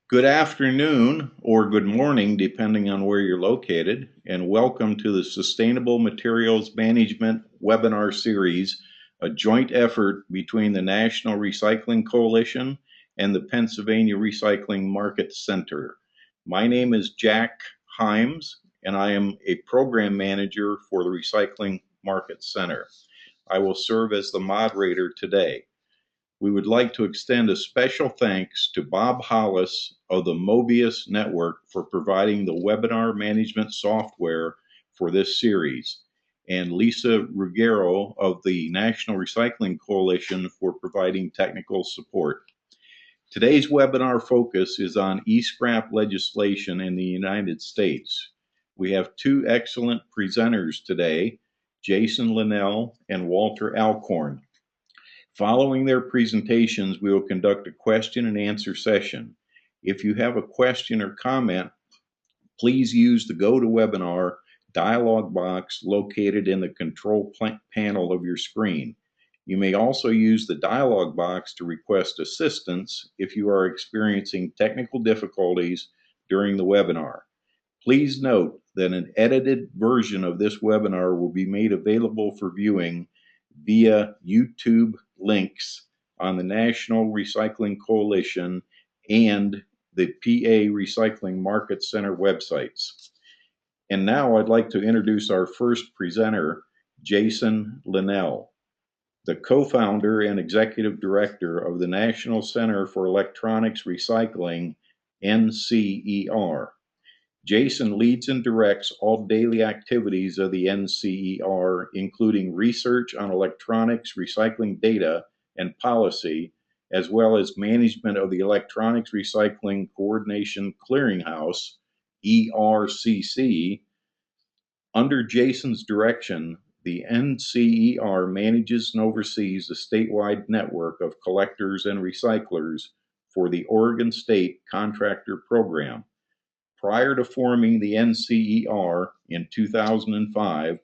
Good afternoon or good morning, depending on where you're located, and welcome to the Sustainable Materials Management webinar series, a joint effort between the National Recycling Coalition and the Pennsylvania Recycling Market Center. My name is Jack Himes, and I am a program manager for the Recycling Market Center. I will serve as the moderator today. We would like to extend a special thanks to Bob Hollis of the Mobius Network for providing the webinar management software for this series, and Lisa Ruggiero of the National Recycling Coalition for providing technical support. Today's webinar focus is on e-scrap legislation in the United States. We have two excellent presenters today, Jason Linnell and Walter Alcorn. Following their presentations, we will conduct a question and answer session. If you have a question or comment, please use the GoToWebinar dialog box located in the control panel of your screen. You may also use the dialog box to request assistance if you are experiencing technical difficulties during the webinar. Please note that an edited version of this webinar will be made available for viewing via YouTube links on the National Recycling Coalition and the PA Recycling Market Center websites. And now I'd like to introduce our first presenter, Jason Linnell, the co-founder and executive director of the National Center for Electronics Recycling, NCER. Jason leads and directs all daily activities of the NCER, including research on electronics recycling data and policy, as well as management of the Electronics Recycling Coordination Clearinghouse, ERCC. Under Jason's direction, the NCER manages and oversees a statewide network of collectors and recyclers for the Oregon State Contractor Program. Prior to forming the NCER in 2005,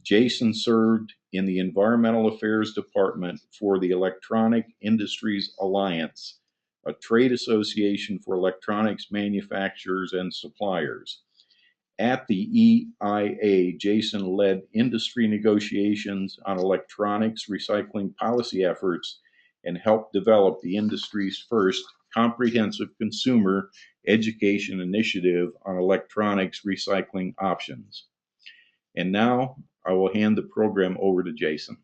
Jason served in the Environmental Affairs Department for the Electronic Industries Alliance, a trade association for electronics manufacturers and suppliers. At the EIA, Jason led industry negotiations on electronics recycling policy efforts and helped develop the industry's first comprehensive consumer education initiative on electronics recycling options. And now I will hand the program over to Jason.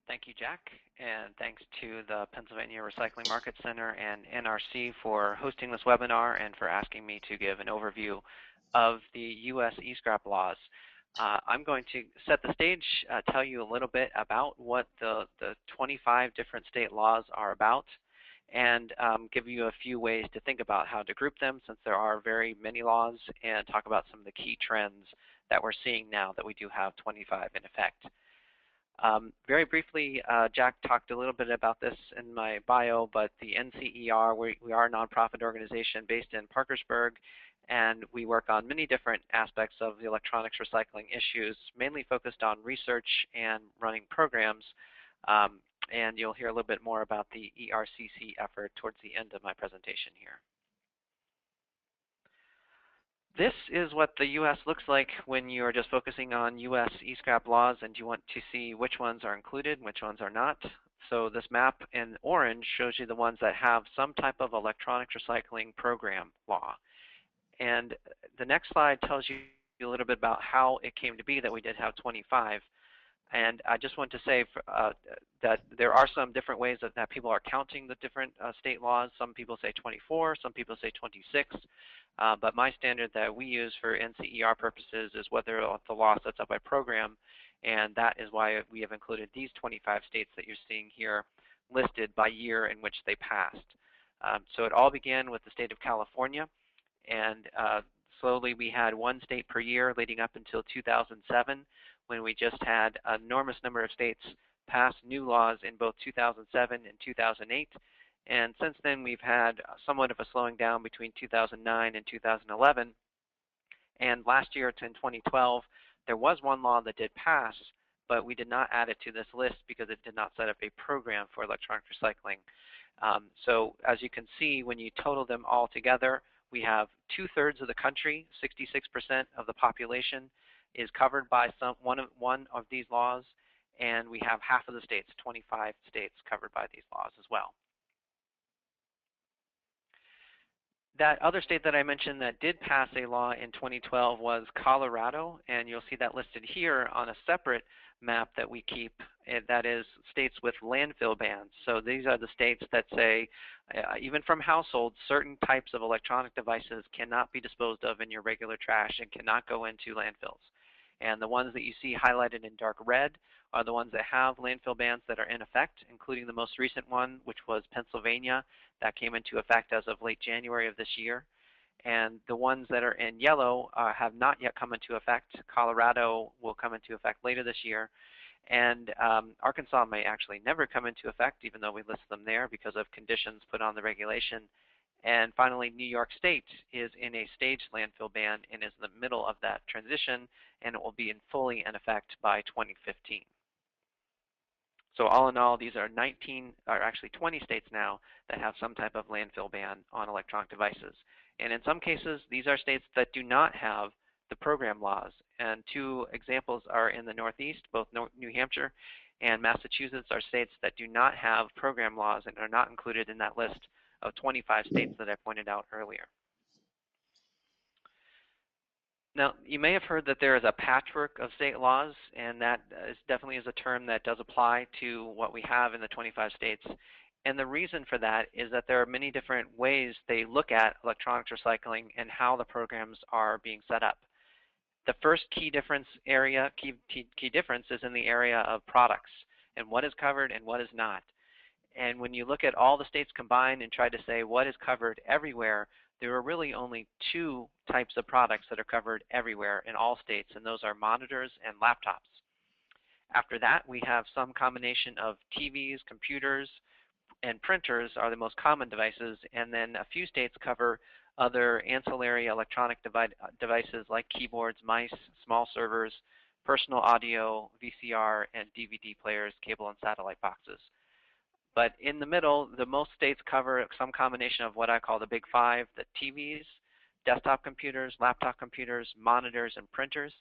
Thank you, Jack, and thanks to the Pennsylvania Recycling Market Center and NRC for hosting this webinar and for asking me to give an overview of the U.S. e-scrap laws. I'm going to set the stage, tell you a little bit about what the 25 different state laws are about, and give you a few ways to think about how to group them, since there are very many laws, and talk about some of the key trends that we're seeing now that we do have 25 in effect. Very briefly, Jack talked a little bit about this in my bio, but the NCER, we are a nonprofit organization based in Parkersburg, and we work on many different aspects of the electronics recycling issues, mainly focused on research and running programs. And you'll hear a little bit more about the ERCC effort towards the end of my presentation here. This is what the U.S. looks like when you are just focusing on U.S. e-scrap laws and you want to see which ones are included and which ones are not. So this map in orange shows you the ones that have some type of electronics recycling program law. And the next slide tells you a little bit about how it came to be that we did have 25. And I just want to say that there are some different ways that people are counting the different state laws. Some people say 24, some people say 26. But my standard that we use for NCER purposes is whether the law sets up by program, and that is why we have included these 25 states that you're seeing here listed by year in which they passed. So it all began with the state of California, and slowly we had one state per year leading up until 2007, when we just had an enormous number of states pass new laws in both 2007 and 2008. And since then, we've had somewhat of a slowing down between 2009 and 2011. And last year, in 2012, there was one law that did pass, but we did not add it to this list because it did not set up a program for electronic recycling. So as you can see, when you total them all together, we have 2/3 of the country, 66% of the population is covered by one of these laws, and we have half of the states, 25 states, covered by these laws as well. That other state that I mentioned that did pass a law in 2012 was Colorado, and you'll see that listed here on a separate map that we keep, that is states with landfill bans. So these are the states that say, even from households, certain types of electronic devices cannot be disposed of in your regular trash and cannot go into landfills. And the ones that you see highlighted in dark red are the ones that have landfill bans that are in effect, including the most recent one, which was Pennsylvania. That came into effect as of late January of this year. And the ones that are in yellow have not yet come into effect. Colorado will come into effect later this year. And Arkansas may actually never come into effect, even though we list them there because of conditions put on the regulation. And finally, New York State is in a staged landfill ban and is in the middle of that transition, and it will be fully in effect by 2015. So all in all, these are 20 states now that have some type of landfill ban on electronic devices. And in some cases, these are states that do not have the program laws. And two examples are in the Northeast. Both New Hampshire and Massachusetts are states that do not have program laws and are not included in that list of 25 states that I pointed out earlier. Now, you may have heard that there is a patchwork of state laws, and that definitely is a term that does apply to what we have in the 25 states. And the reason for that is that there are many different ways they look at electronics recycling and how the programs are being set up. The first key difference is in the area of products and what is covered and what is not. And when you look at all the states combined and try to say what is covered everywhere, there are really only two types of products that are covered everywhere in all states, and those are monitors and laptops. After that, we have some combination of TVs, computers, and printers are the most common devices, and then a few states cover other ancillary electronic devices like keyboards, mice, small servers, personal audio, VCR, and DVD players, cable and satellite boxes. But in the middle, the most states cover some combination of what I call the big five, the TVs, desktop computers, laptop computers, monitors, and printers.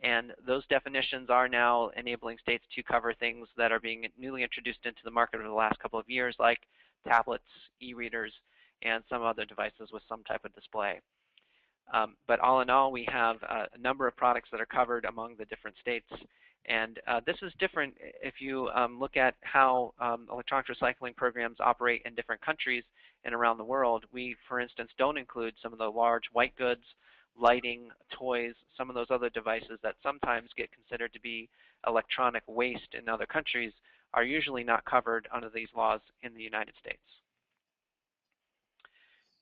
And those definitions are now enabling states to cover things that are being newly introduced into the market over the last couple of years, like tablets, e-readers, and some other devices with some type of display. But all in all, we have a number of products that are covered among the different states. And this is different if you look at how electronic recycling programs operate in different countries and around the world. We, for instance, don't include some of the large white goods, lighting, toys, some of those other devices that sometimes get considered to be electronic waste in other countries are usually not covered under these laws in the United States.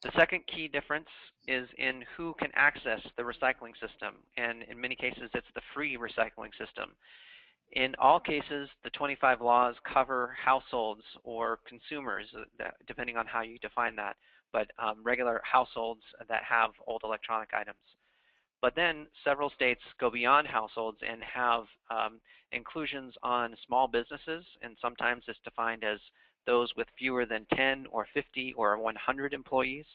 The second key difference is in who can access the recycling system, and in many cases it's the free recycling system. In all cases, the 25 laws cover households or consumers, depending on how you define that, but regular households that have old electronic items. But then several states go beyond households and have inclusions on small businesses, and sometimes it's defined as those with fewer than 10 or 50 or 100 employees.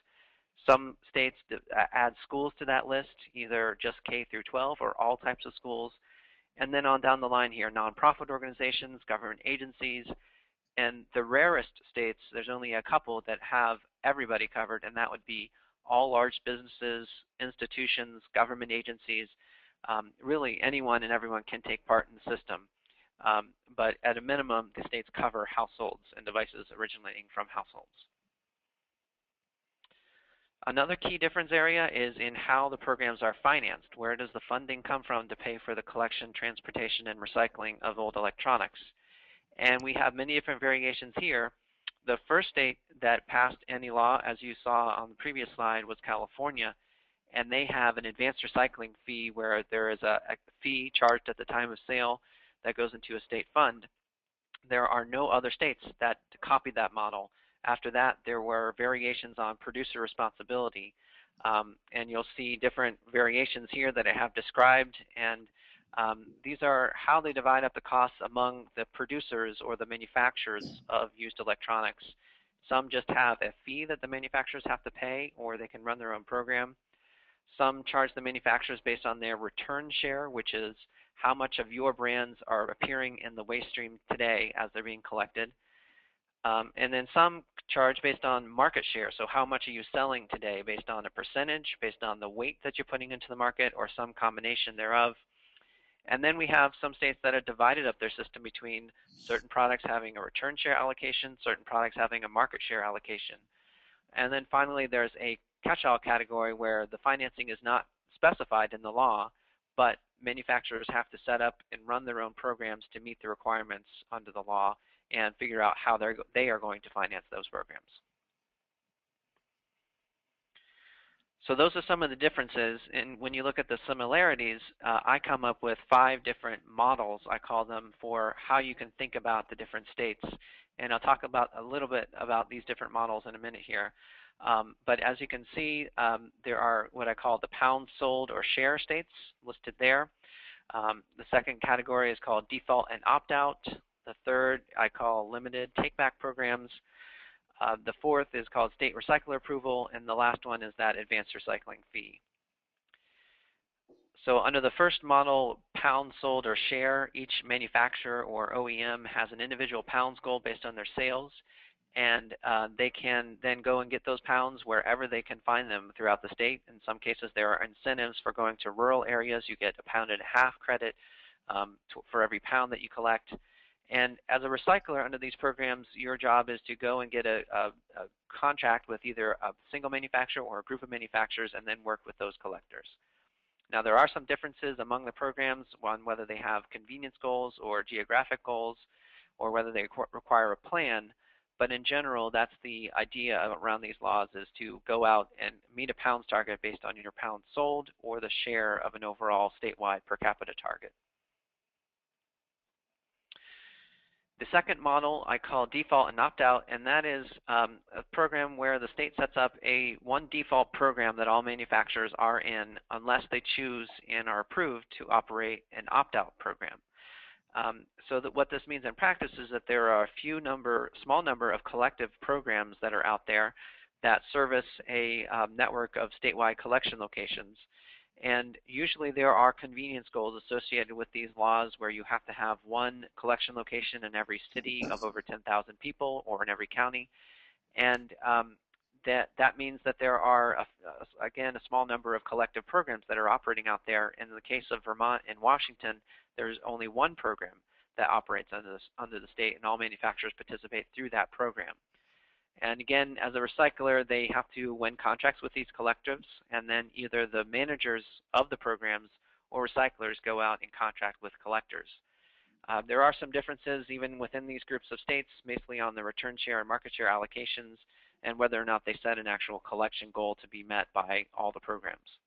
Some states add schools to that list, either just K through 12 or all types of schools. And then on down the line here, nonprofit organizations, government agencies, and the rarest states, there's only a couple that have everybody covered, and that would be all large businesses, institutions, government agencies. Really anyone and everyone can take part in the system. But at a minimum, the states cover households and devices originating from households. Another key difference area is in how the programs are financed. Where does the funding come from to pay for the collection, transportation, and recycling of old electronics? And we have many different variations here. The first state that passed any law, as you saw on the previous slide, was California. And they have an advanced recycling fee where there is a fee charged at the time of sale that goes into a state fund. There are no other states that copied that model. After that, there were variations on producer responsibility. And you'll see different variations here that I have described. And these are how they divide up the costs among the producers or the manufacturers of used electronics. Some just have a fee that the manufacturers have to pay, or they can run their own program. Some charge the manufacturers based on their return share, which is how much of your brands are appearing in the waste stream today as they're being collected. And then some charge based on market share. So how much are you selling today based on a percentage, based on the weight that you're putting into the market, or some combination thereof. And then we have some states that have divided up their system between certain products having a return share allocation, certain products having a market share allocation. And then finally, there's a catch-all category where the financing is not specified in the law, but manufacturers have to set up and run their own programs to meet the requirements under the law and figure out how they are going to finance those programs. So those are some of the differences, and when you look at the similarities, I come up with 5 different models, I call them, for how you can think about the different states. And I'll talk about a little bit about these different models in a minute here. But as you can see, there are what I call the pounds sold or share states listed there. The second category is called default and opt-out. The third I call limited take-back programs. The fourth is called state recycler approval, and the last one is that advanced recycling fee. So under the first model, pounds sold or share, each manufacturer or OEM has an individual pounds goal based on their sales, and they can then go and get those pounds wherever they can find them throughout the state. In some cases, there are incentives for going to rural areas. You get a £1.50 credit for every pound that you collect. And as a recycler under these programs, your job is to go and get a contract with either a single manufacturer or a group of manufacturers and then work with those collectors. Now, there are some differences among the programs on whether they have convenience goals or geographic goals or whether they require a plan. But in general, that's the idea around these laws, is to go out and meet a pounds target based on your pounds sold or the share of an overall statewide per capita target. The second model I call default and opt-out, and that is a program where the state sets up one default program that all manufacturers are in unless they choose and are approved to operate an opt-out program. So that what this means in practice is that there are a small number of collective programs that are out there that service a network of statewide collection locations. And usually there are convenience goals associated with these laws where you have to have one collection location in every city of over 10,000 people or in every county. And that means that there are, again, a small number of collective programs that are operating out there. In the case of Vermont and Washington, there's only one program that operates under the state, and all manufacturers participate through that program. And again, as a recycler, they have to win contracts with these collectives, and then either the managers of the programs or recyclers go out and contract with collectors. There are some differences even within these groups of states, basically on the return share and market share allocations, and whether or not they set an actual collection goal to be met by all the programs.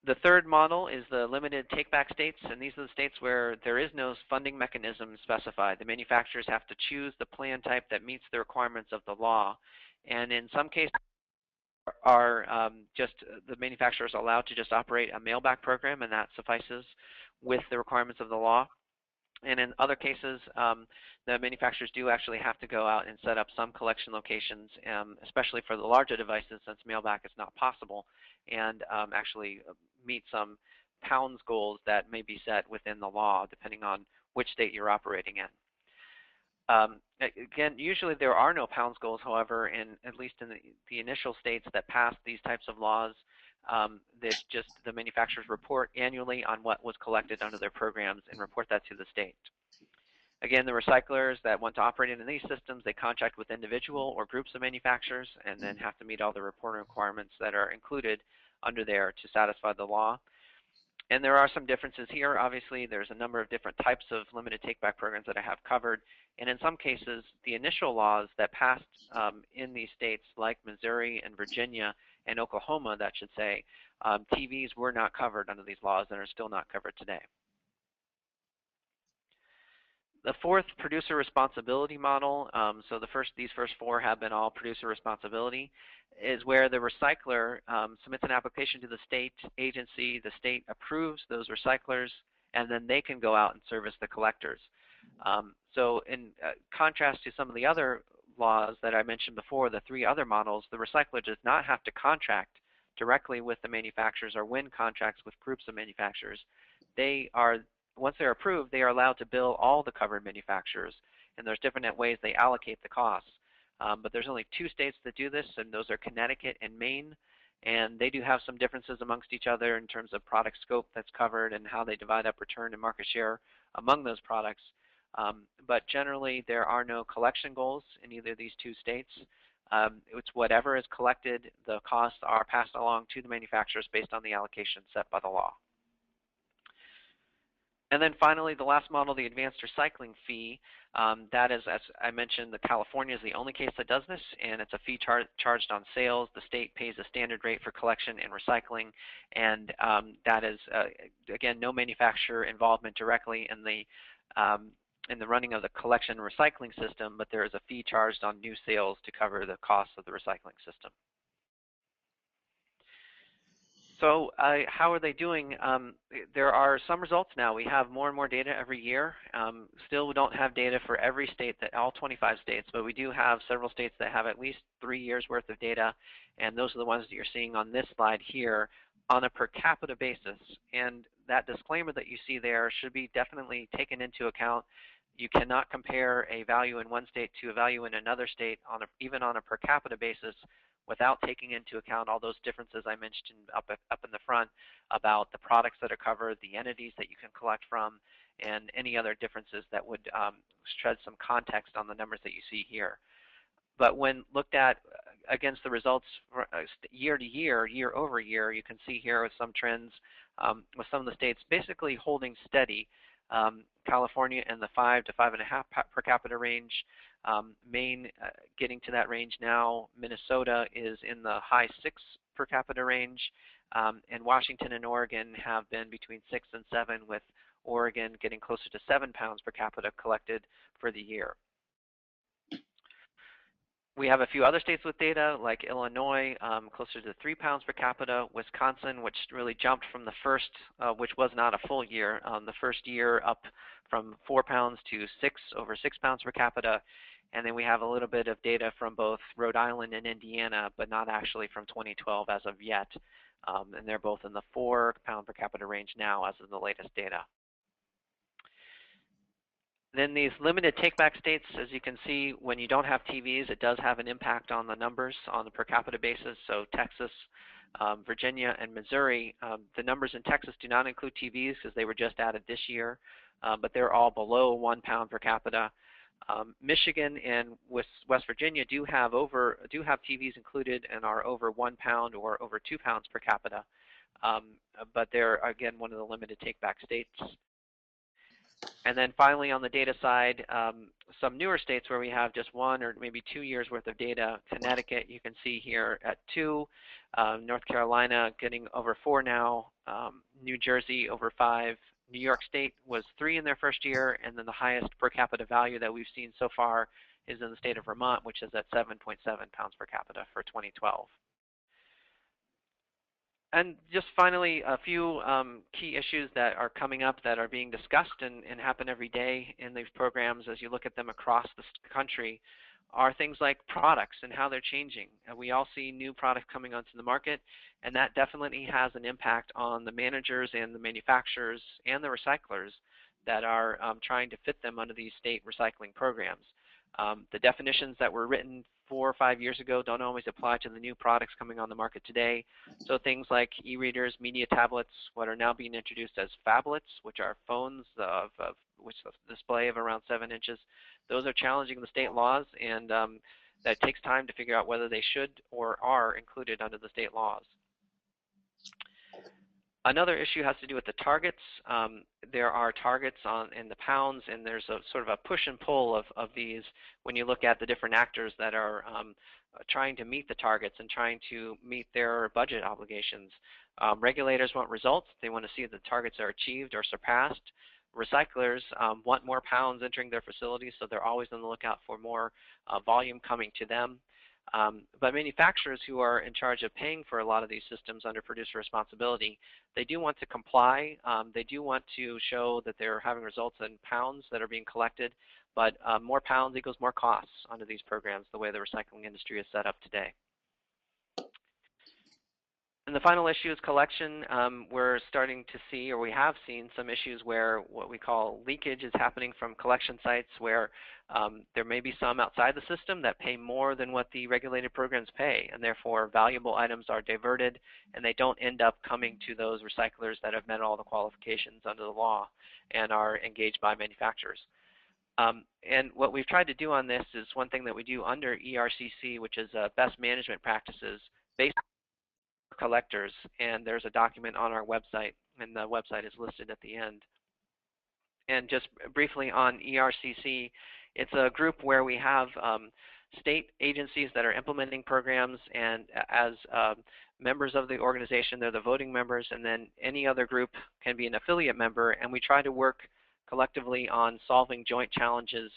The third model is the limited take-back states, and these are the states where there is no funding mechanism specified. The manufacturers have to choose the plan type that meets the requirements of the law, and in some cases the manufacturers are allowed to just operate a mail-back program, and that suffices with the requirements of the law. And in other cases, the manufacturers do actually have to go out and set up some collection locations, especially for the larger devices, since mailback is not possible, and actually meet some pounds goals that may be set within the law, depending on which state you're operating in. Again, usually there are no pounds goals, however, at least in the initial states that pass these types of laws, that just the manufacturers report annually on what was collected under their programs and report that to the state. Again, the recyclers that want to operate in these systems, they contract with individual or groups of manufacturers and then have to meet all the reporting requirements that are included under there to satisfy the law. And there are some differences here. Obviously, there's a number of different types of limited take-back programs that I have covered. And in some cases, the initial laws that passed in these states, like Missouri and Virginia and Oklahoma, that should say, TVs were not covered under these laws and are still not covered today. The fourth, producer responsibility model, so these first 4 have been all producer responsibility, is where the recycler submits an application to the state agency, the state approves those recyclers, and then they can go out and service the collectors. So in contrast to some of the other laws that I mentioned before, the three other models, the recycler does not have to contract directly with the manufacturers or win contracts with groups of manufacturers. They are, once they're approved, they are allowed to bill all the covered manufacturers, and there's different ways they allocate the costs. But there's only 2 states that do this, and those are Connecticut and Maine. And they do have some differences amongst each other in terms of product scope that's covered and how they divide up return and market share among those products. But generally, there are no collection goals in either of these 2 states. It's whatever is collected, the costs are passed along to the manufacturers based on the allocation set by the law. And then finally, the last model, the advanced recycling fee, that is, as I mentioned, California is the only case that does this, and it's a fee charged on sales. The state pays a standard rate for collection and recycling, and that is, again, no manufacturer involvement directly in the running of the collection and recycling system, but there is a fee charged on new sales to cover the costs of the recycling system. So how are they doing? There are some results now. We have more and more data every year. Still, we don't have data for every state, all 25 states, but we do have several states that have at least 3 years worth of data, and those are the ones that you're seeing on this slide here on a per capita basis. And that disclaimer that you see there should be definitely taken into account. You cannot compare a value in one state to a value in another state, even on a per capita basis, without taking into account all those differences I mentioned up in the front about the products that are covered, the entities that you can collect from, and any other differences that would shed some context on the numbers that you see here. But when looked at against the results year to year, year over year, you can see here with some trends with some of the states basically holding steady. California in the 5 to 5.5 per capita range. Maine getting to that range now. Minnesota is in the high 6 per capita range. And Washington and Oregon have been between 6 and 7, with Oregon getting closer to 7 pounds per capita collected for the year. We have a few other states with data, like Illinois, closer to 3 pounds per capita. Wisconsin, which really jumped from the first, which was not a full year, the first year up from 4 pounds to over 6 pounds per capita. And then we have a little bit of data from both Rhode Island and Indiana, but not actually from 2012 as of yet. And they're both in the 4 pound per capita range now as of the latest data. Then these limited take-back states, as you can see, when you don't have TVs, it does have an impact on the numbers on the per capita basis. So Texas, Virginia, and Missouri, the numbers in Texas do not include TVs because they were just added this year, but they're all below 1 pound per capita. Michigan and West Virginia do have TVs included and are over 1 pound or over 2 pounds per capita, but they're, again, one of the limited take-back states. And then finally, on the data side, some newer states where we have just 1 or maybe 2 years worth of data. Connecticut, you can see here at 2. North Carolina getting over 4 now. New Jersey over 5. New York State was 3 in their first year, and then the highest per capita value that we've seen so far is in the state of Vermont, which is at 7.7 pounds per capita for 2012. And just finally, a few key issues that are coming up that are being discussed and happen every day in these programs as you look at them across the country are things like products and how they're changing. We all see new products coming onto the market, and that definitely has an impact on the managers and the manufacturers and the recyclers that are trying to fit them under these state recycling programs. The definitions that were written 4 or 5 years ago don't always apply to the new products coming on the market today. So things like e-readers, media tablets, what are now being introduced as phablets, which are phones which a display of around 7 inches, those are challenging the state laws, and that takes time to figure out whether they should or are included under the state laws. Another issue has to do with the targets. There are targets in the pounds, and there's a sort of a push and pull of these when you look at the different actors that are trying to meet the targets and trying to meet their budget obligations. Regulators want results. They want to see if the targets are achieved or surpassed. Recyclers want more pounds entering their facilities, so they're always on the lookout for more volume coming to them. But manufacturers who are in charge of paying for a lot of these systems under producer responsibility, they do want to comply. They do want to show that they're having results in pounds that are being collected, but more pounds equals more costs under these programs, the way the recycling industry is set up today. And the final issue is collection. We're starting to see, or we have seen, some issues where what we call leakage is happening from collection sites where there may be some outside the system that pay more than what the regulated programs pay, and therefore valuable items are diverted and they don't end up coming to those recyclers that have met all the qualifications under the law and are engaged by manufacturers. And what we've tried to do on this is one thing that we do under ERCC, which is best management practices based collectors, and there's a document on our website, and the website is listed at the end. And just briefly on ERCC, it's a group where we have state agencies that are implementing programs, and as members of the organization, they're the voting members, and then any other group can be an affiliate member, and we try to work collectively on solving joint challenges,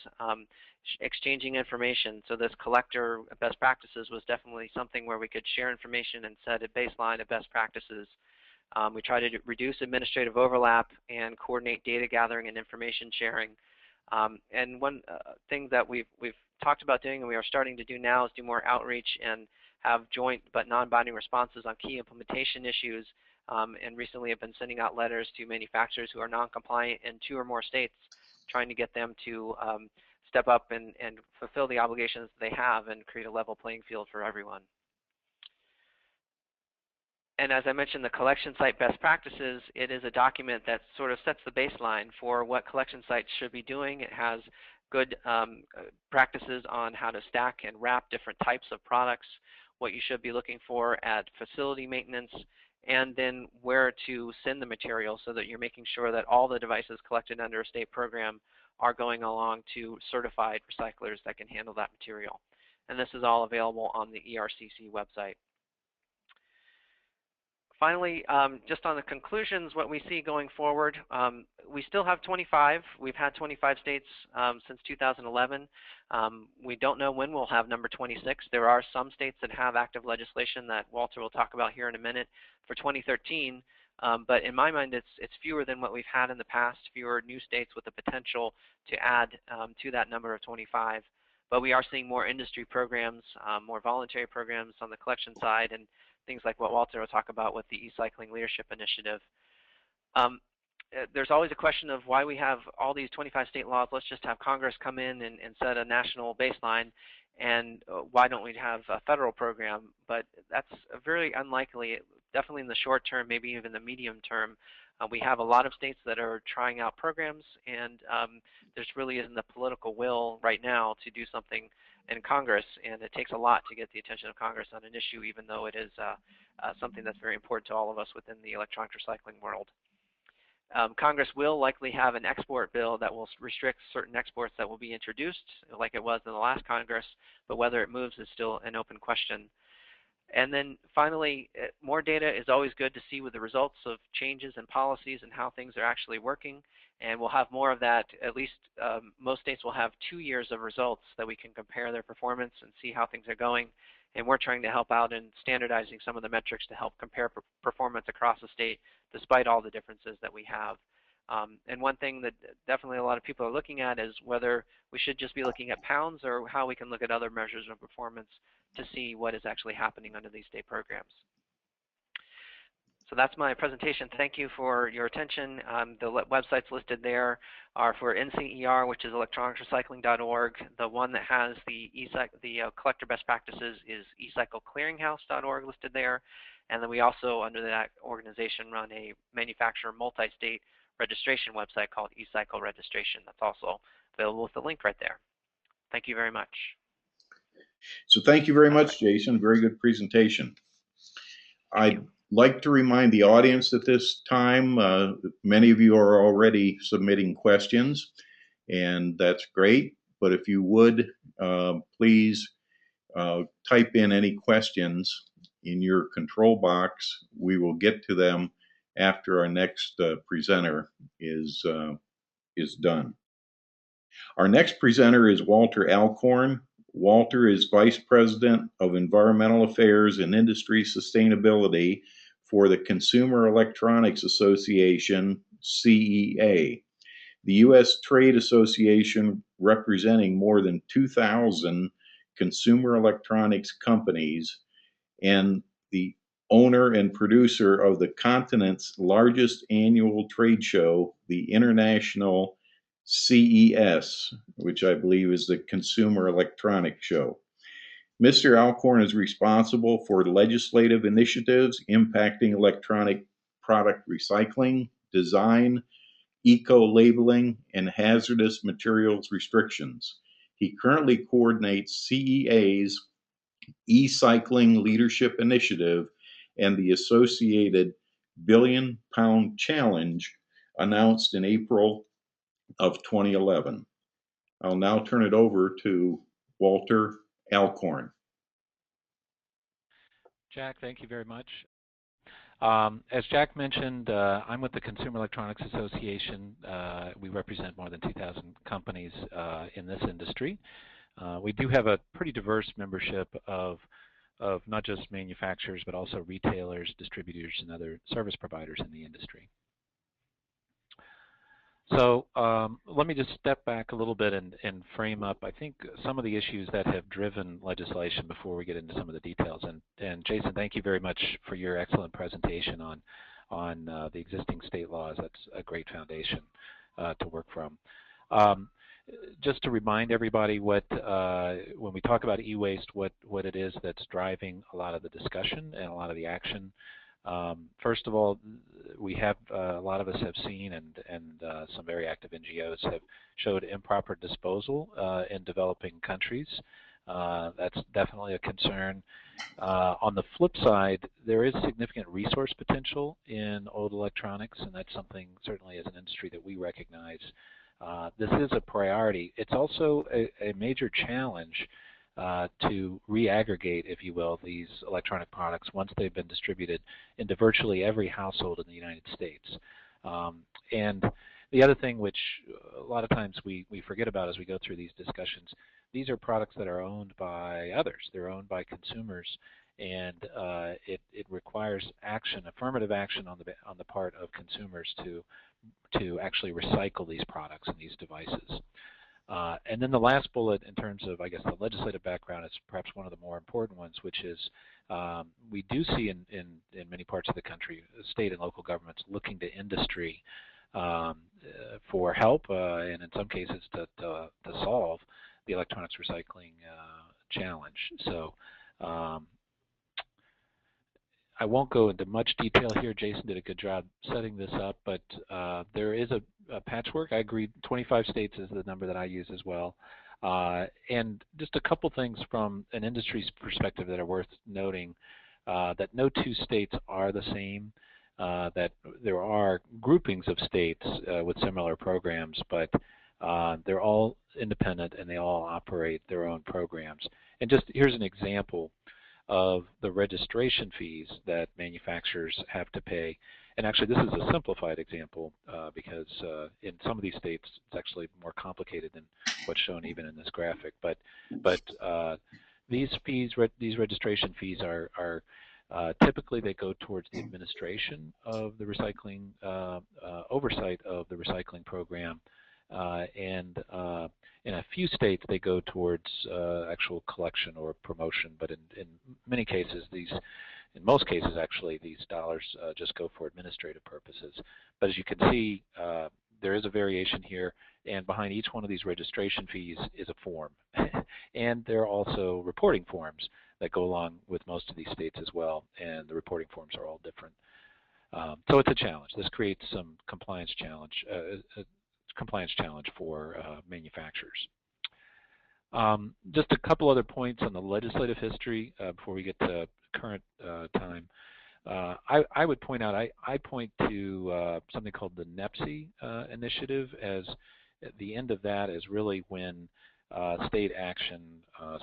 exchanging information. So this collector best practices was definitely something where we could share information and set a baseline of best practices. We try to reduce administrative overlap and coordinate data gathering and information sharing. And one thing that we've talked about doing and we are starting to do now is do more outreach and have joint but non-binding responses on key implementation issues. And recently have been sending out letters to manufacturers who are non-compliant in 2 or more states, trying to get them to step up and fulfill the obligations they have and create a level playing field for everyone. And as I mentioned, the collection site best practices, it is a document that sort of sets the baseline for what collection sites should be doing. It has good practices on how to stack and wrap different types of products, what you should be looking for at facility maintenance, and then where to send the material so that you're making sure that all the devices collected under a state program are going along to certified recyclers that can handle that material. And this is all available on the ERCC website. Finally, just on the conclusions, what we see going forward, we still have 25. We've had 25 states since 2011. We don't know when we'll have number 26. There are some states that have active legislation that Walter will talk about here in a minute for 2013. But in my mind, it's fewer than what we've had in the past, fewer new states with the potential to add to that number of 25. But we are seeing more industry programs, more voluntary programs on the collection side, and things like what Walter will talk about with the E-Cycling Leadership Initiative. There's always a question of why we have all these 25 state laws. Let's just have Congress come in and set a national baseline, and why don't we have a federal program? But that's very unlikely, definitely in the short term, maybe even the medium term. We have a lot of states that are trying out programs, and there's really isn't the political will right now to do something in Congress, and it takes a lot to get the attention of Congress on an issue, even though it is something that's very important to all of us within the electronic recycling world. Congress will likely have an export bill that will restrict certain exports that will be introduced, like it was in the last Congress, but whether it moves is still an open question. And then finally, more data is always good to see with the results of changes and policies and how things are actually working. And we'll have more of that. At least most states will have 2 years of results that we can compare their performance and see how things are going. And we're trying to help out in standardizing some of the metrics to help compare performance across the state despite all the differences that we have. And one thing that definitely a lot of people are looking at is whether we should just be looking at pounds or how we can look at other measures of performance to see what is actually happening under these state programs. So that's my presentation. Thank you for your attention. The websites listed there are for NCER, which is electronicsrecycling.org. The one that has the collector best practices is ecycleclearinghouse.org listed there. And then we also, under that organization, run a manufacturer multi-state registration website called eCycle Registration. That's also available with the link right there. Thank you very much. So thank you very much, Jason. Very good presentation. I'd like to remind the audience at this time, many of you are already submitting questions, and that's great. But if you would, please type in any questions in your control box. We will get to them after our next presenter is done. Our next presenter is Walter Alcorn. Walter is Vice President of Environmental Affairs and Industry Sustainability for the Consumer Electronics Association, CEA, the U.S. Trade Association representing more than 2,000 consumer electronics companies, and the owner and producer of the continent's largest annual trade show, the International CES, which I believe is the Consumer Electronics Show. Mr. Alcorn is responsible for legislative initiatives impacting electronic product recycling, design, eco-labeling, and hazardous materials restrictions. He currently coordinates CEA's e-cycling leadership initiative and the associated billion-pound challenge announced in April of 2011. I'll now turn it over to Walter Alcorn. Jack, thank you very much. As Jack mentioned, I'm with the Consumer Electronics Association. We represent more than 2,000 companies in this industry. We do have a pretty diverse membership of not just manufacturers, but also retailers, distributors, and other service providers in the industry. So let me just step back a little bit and frame up, I think, some of the issues that have driven legislation before we get into some of the details. And Jason, thank you very much for your excellent presentation on the existing state laws. That's a great foundation to work from. Just to remind everybody when we talk about e-waste, what it is that's driving a lot of the discussion and a lot of the action. First of all, we have a lot of us have seen, and some very active NGOs have showed improper disposal in developing countries. That's definitely a concern. On the flip side, there is significant resource potential in old electronics, and that's something certainly as an industry that we recognize. This is a priority. It's also a major challenge to re-aggregate, if you will, these electronic products once they've been distributed into virtually every household in the United States. And the other thing which a lot of times we forget about as we go through these discussions, these are products that are owned by others. They're owned by consumers, and it requires action, affirmative action on the part of consumers to actually recycle these products and these devices. And then the last bullet in terms of, I guess, the legislative background is perhaps one of the more important ones, which is we do see in many parts of the country, state and local governments looking to industry for help and in some cases to solve the electronics recycling challenge. So I won't go into much detail here. Jason did a good job setting this up, but there is a patchwork. I agree, 25 states is the number that I use as well. And just a couple things from an industry's perspective that are worth noting, that no two states are the same, that there are groupings of states with similar programs, but they're all independent and they all operate their own programs. And just here's an example of the registration fees that manufacturers have to pay. And actually this is a simplified example because in some of these states it's actually more complicated than what's shown even in this graphic. But these fees, these registration fees are typically they go towards the administration of the recycling, oversight of the recycling program, and in a few states they go towards actual collection or promotion, but in many cases in most cases actually these dollars just go for administrative purposes. But as you can see, there is a variation here, and behind each one of these registration fees is a form. And there are also reporting forms that go along with most of these states as well, and the reporting forms are all different. So it's a challenge. This creates some compliance challenge for manufacturers. Just a couple other points on the legislative history before we get to current time. I would point out, I point to something called the NEPSI initiative as at the end of that is really when state action,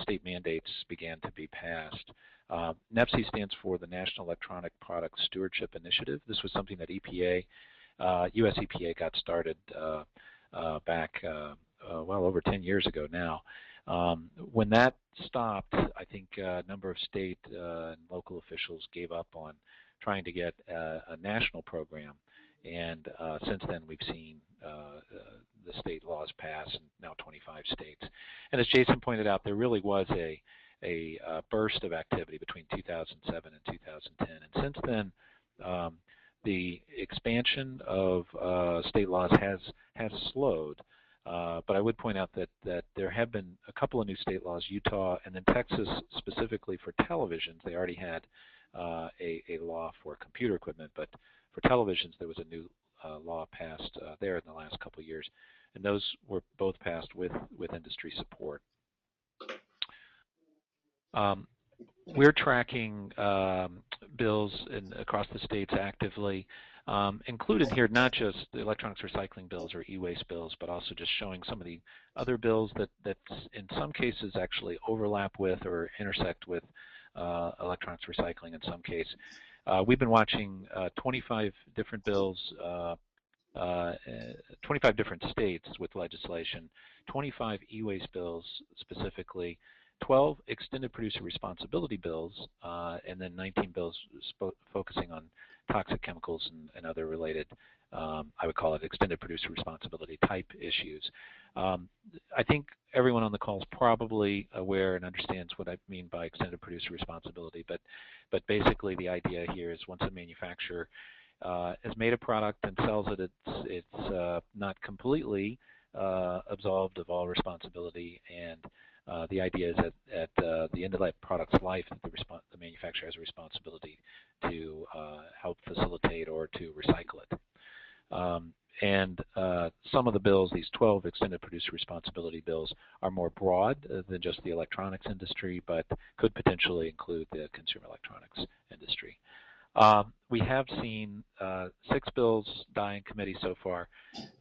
state mandates began to be passed. NEPSI stands for the National Electronic Product Stewardship Initiative. This was something that EPA, US EPA got started back well over 10 years ago now. When that stopped, I think a number of state and local officials gave up on trying to get a national program, and since then we've seen the state laws pass in now 25 states. And as Jason pointed out, there really was a burst of activity between 2007 and 2010, and since then the expansion of state laws has slowed. But I would point out that there have been a couple of new state laws, Utah and then Texas specifically for televisions. They already had a law for computer equipment, but for televisions there was a new law passed there in the last couple of years, and those were both passed with industry support. We're tracking bills across the states actively. Included here not just the electronics recycling bills or e-waste bills, but also just showing some of the other bills that in some cases actually overlap with or intersect with electronics recycling in some case. We've been watching 25 different bills, 25 different states with legislation, 25 e-waste bills specifically, 12 extended producer responsibility bills, and then 19 bills focusing on toxic chemicals and other related, I would call it extended producer responsibility type issues. I think everyone on the call is probably aware and understands what I mean by extended producer responsibility, but basically the idea here is once a manufacturer has made a product and sells it, it's not completely absolved of all responsibility, and the idea is that at the end of that product's life, that the manufacturer has a responsibility to help facilitate or to recycle it. And some of the bills, these 12 extended producer responsibility bills, are more broad than just the electronics industry, but could potentially include the consumer electronics industry. We have seen 6 bills die in committee so far.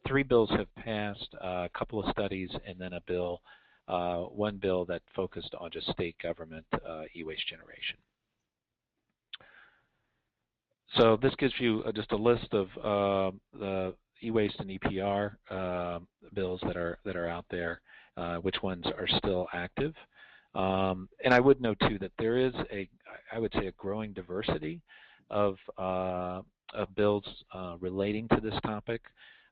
3 bills have passed, a couple of studies, and then a bill, one bill that focused on just state government e-waste generation. So this gives you just a list of the e-waste and EPR bills that are out there, which ones are still active. And I would note too that there is I would say a growing diversity of bills relating to this topic.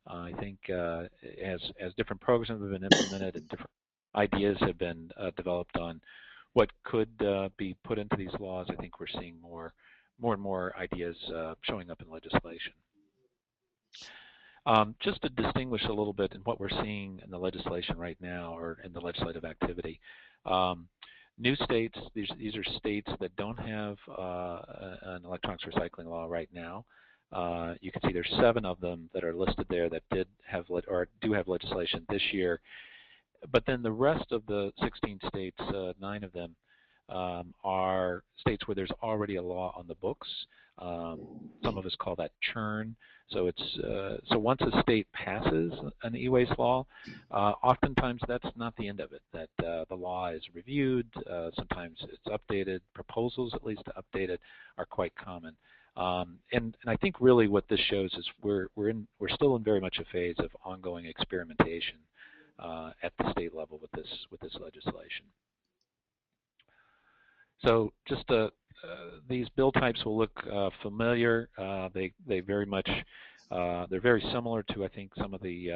I think as different programs have been implemented and different ideas have been developed on what could be put into these laws, I think we're seeing more and more ideas showing up in legislation. Just to distinguish a little bit in what we're seeing in the legislation right now or in the legislative activity, new states, these are states that don't have an electronics recycling law right now. You can see there's 7 of them that are listed there that did have or do have legislation this year. But then the rest of the 16 states, 9 of them, are states where there's already a law on the books. Some of us call that churn. So it's so once a state passes an e-waste law, oftentimes that's not the end of it. That the law is reviewed. Sometimes it's updated. Proposals, at least, to update it are quite common. And I think really what this shows is we're still in very much a phase of ongoing experimentation at the state level with this legislation. So just these bill types will look familiar. They very much they're very similar to, I think, some of the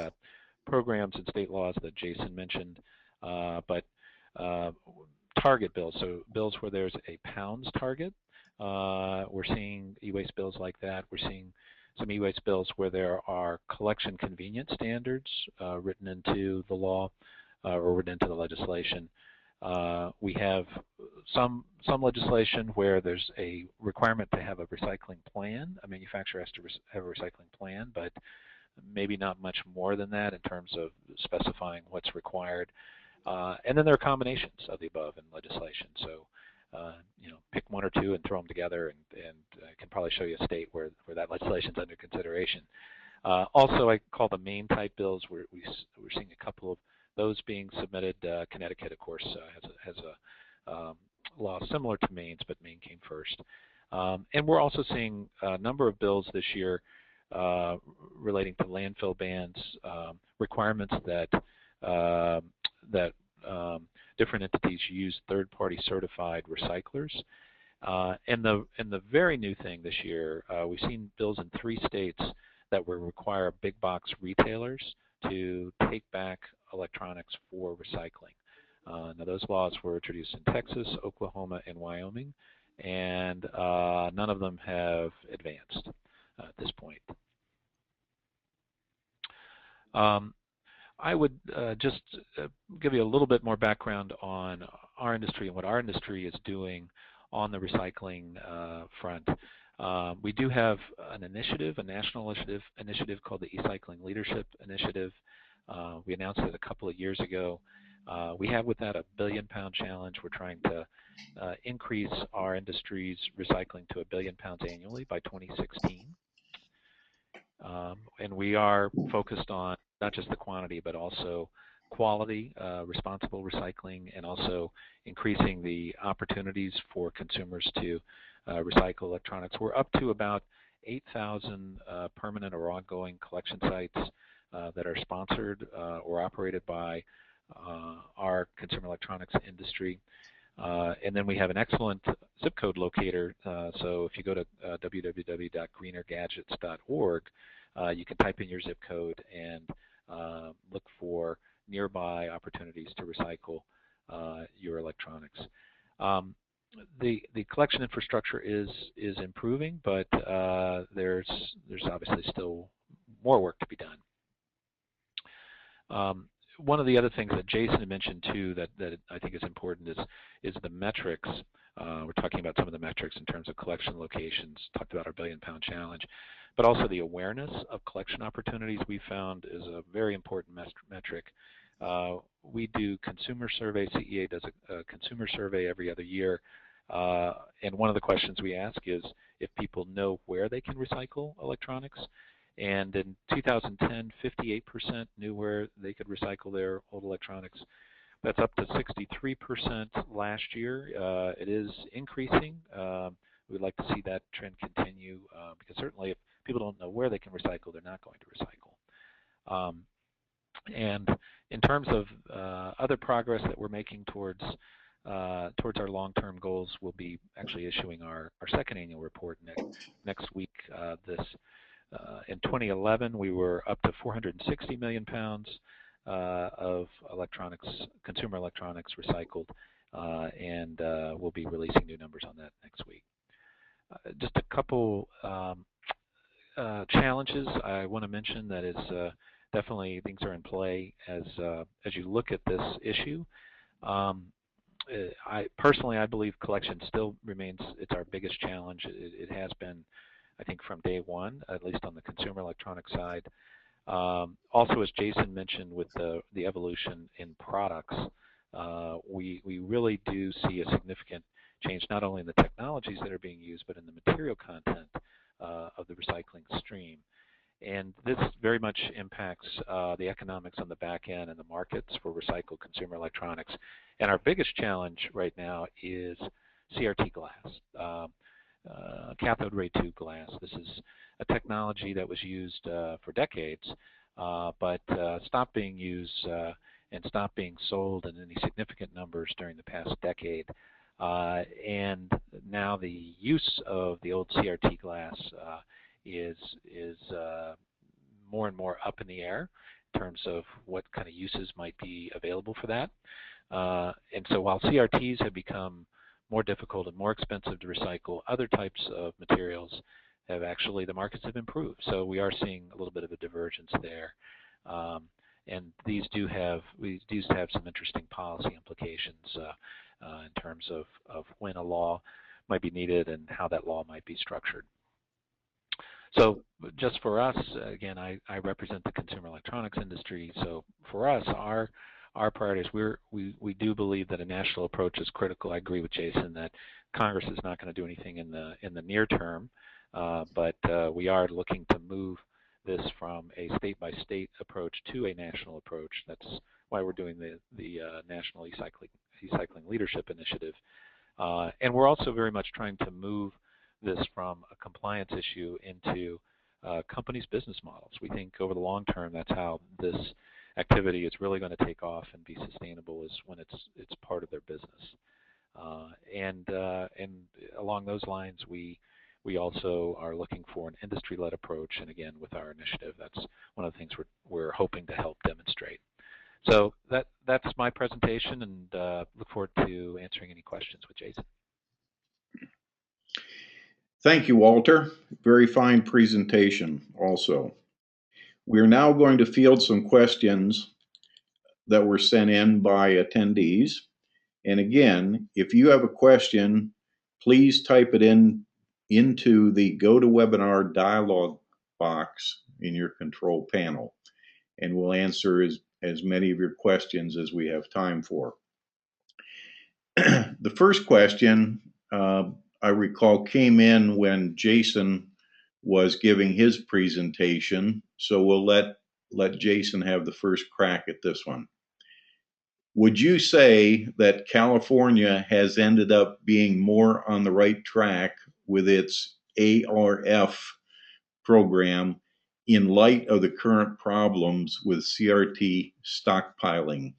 programs and state laws that Jason mentioned, but target bills, so bills where there's a pounds target. We're seeing e-waste bills like that. We're seeing some e-waste bills where there are collection convenience standards written into the law or written into the legislation. We have some legislation where there's a requirement to have a recycling plan. A manufacturer has to have a recycling plan, but maybe not much more than that in terms of specifying what's required. And then there are combinations of the above in legislation. So pick 1 or 2 and throw them together, and I can probably show you a state where that legislation is under consideration. Also, I call the Maine type bills. We're seeing a couple of those being submitted. Connecticut, of course, has a law similar to Maine's, but Maine came first. And we're also seeing a number of bills this year relating to landfill bans, requirements that different entities use third-party certified recyclers. And the very new thing this year, we've seen bills in 3 states that will require big box retailers to take back electronics for recycling. Now those laws were introduced in Texas, Oklahoma, and Wyoming, and none of them have advanced at this point. I would just give you a little bit more background on our industry and what our industry is doing on the recycling front. We do have an initiative, a national initiative called the E-Cycling Leadership Initiative. We announced it a couple of years ago. We have with that a billion-pound challenge. We're trying to increase our industry's recycling to 1 billion pounds annually by 2016. And we are focused on not just the quantity, but also quality, responsible recycling, and also increasing the opportunities for consumers to recycle electronics. We're up to about 8,000 permanent or ongoing collection sites that are sponsored or operated by our consumer electronics industry. And then we have an excellent zip code locator. So if you go to www.greenergadgets.org, you can type in your zip code and look for nearby opportunities to recycle your electronics. The collection infrastructure is improving, but there's obviously still more work to be done. One of the other things that Jason had mentioned too that I think is important is the metrics. We're talking about some of the metrics in terms of collection locations, talked about our billion-pound challenge, but also the awareness of collection opportunities we found is a very important metric. We do consumer surveys. CEA does a consumer survey every other year, and one of the questions we ask is if people know where they can recycle electronics. And in 2010, 58% knew where they could recycle their old electronics. That's up to 63% last year. It is increasing. We'd like to see that trend continue because certainly if people don't know where they can recycle, they're not going to recycle. And in terms of other progress that we're making towards our long-term goals, we'll be actually issuing our second annual report next week. In 2011, we were up to 460 million pounds of consumer electronics recycled, and we'll be releasing new numbers on that next week. Just a couple challenges I want to mention that is definitely things are in play as you look at this issue. I believe collection still remains, it's our biggest challenge. It has been, I think, from day one, at least on the consumer electronic side. Also, as Jason mentioned with the evolution in products, we really do see a significant change not only in the technologies that are being used, but in the material content of the recycling stream. And this very much impacts the economics on the back end and the markets for recycled consumer electronics. And our biggest challenge right now is CRT glass. Cathode ray tube glass. This is a technology that was used for decades, but stopped being used and stopped being sold in any significant numbers during the past decade. And now the use of the old CRT glass is more and more up in the air in terms of what kind of uses might be available for that. And so while CRTs have become more difficult and more expensive to recycle, other types of materials have actually, the markets have improved. So we are seeing a little bit of a divergence there. And these do have some interesting policy implications in terms of when a law might be needed and how that law might be structured. So just for us, again, I represent the consumer electronics industry. So for us, our priorities, we do believe that a national approach is critical. I agree with Jason that Congress is not going to do anything in the near term, but we are looking to move this from a state-by-state approach to a national approach. That's why we're doing the National E-Cycling Leadership Initiative. And we're also very much trying to move this from a compliance issue into companies' business models. We think over the long term that's how this activity is really going to take off and be sustainable is when it's part of their business. And along those lines, we also are looking for an industry-led approach. And again, with our initiative, that's one of the things we're hoping to help demonstrate. So that's my presentation, and look forward to answering any questions with Jason. Thank you, Walter. Very fine presentation also. We are now going to field some questions that were sent in by attendees. And again, if you have a question, please type it into the GoToWebinar dialog box in your control panel, and we'll answer as many of your questions as we have time for. The first question, I recall, came in when Jason was giving his presentation, so we'll let Jason have the first crack at this one. Would you say that California has ended up being more on the right track with its ARF program in light of the current problems with CRT stockpiling? ?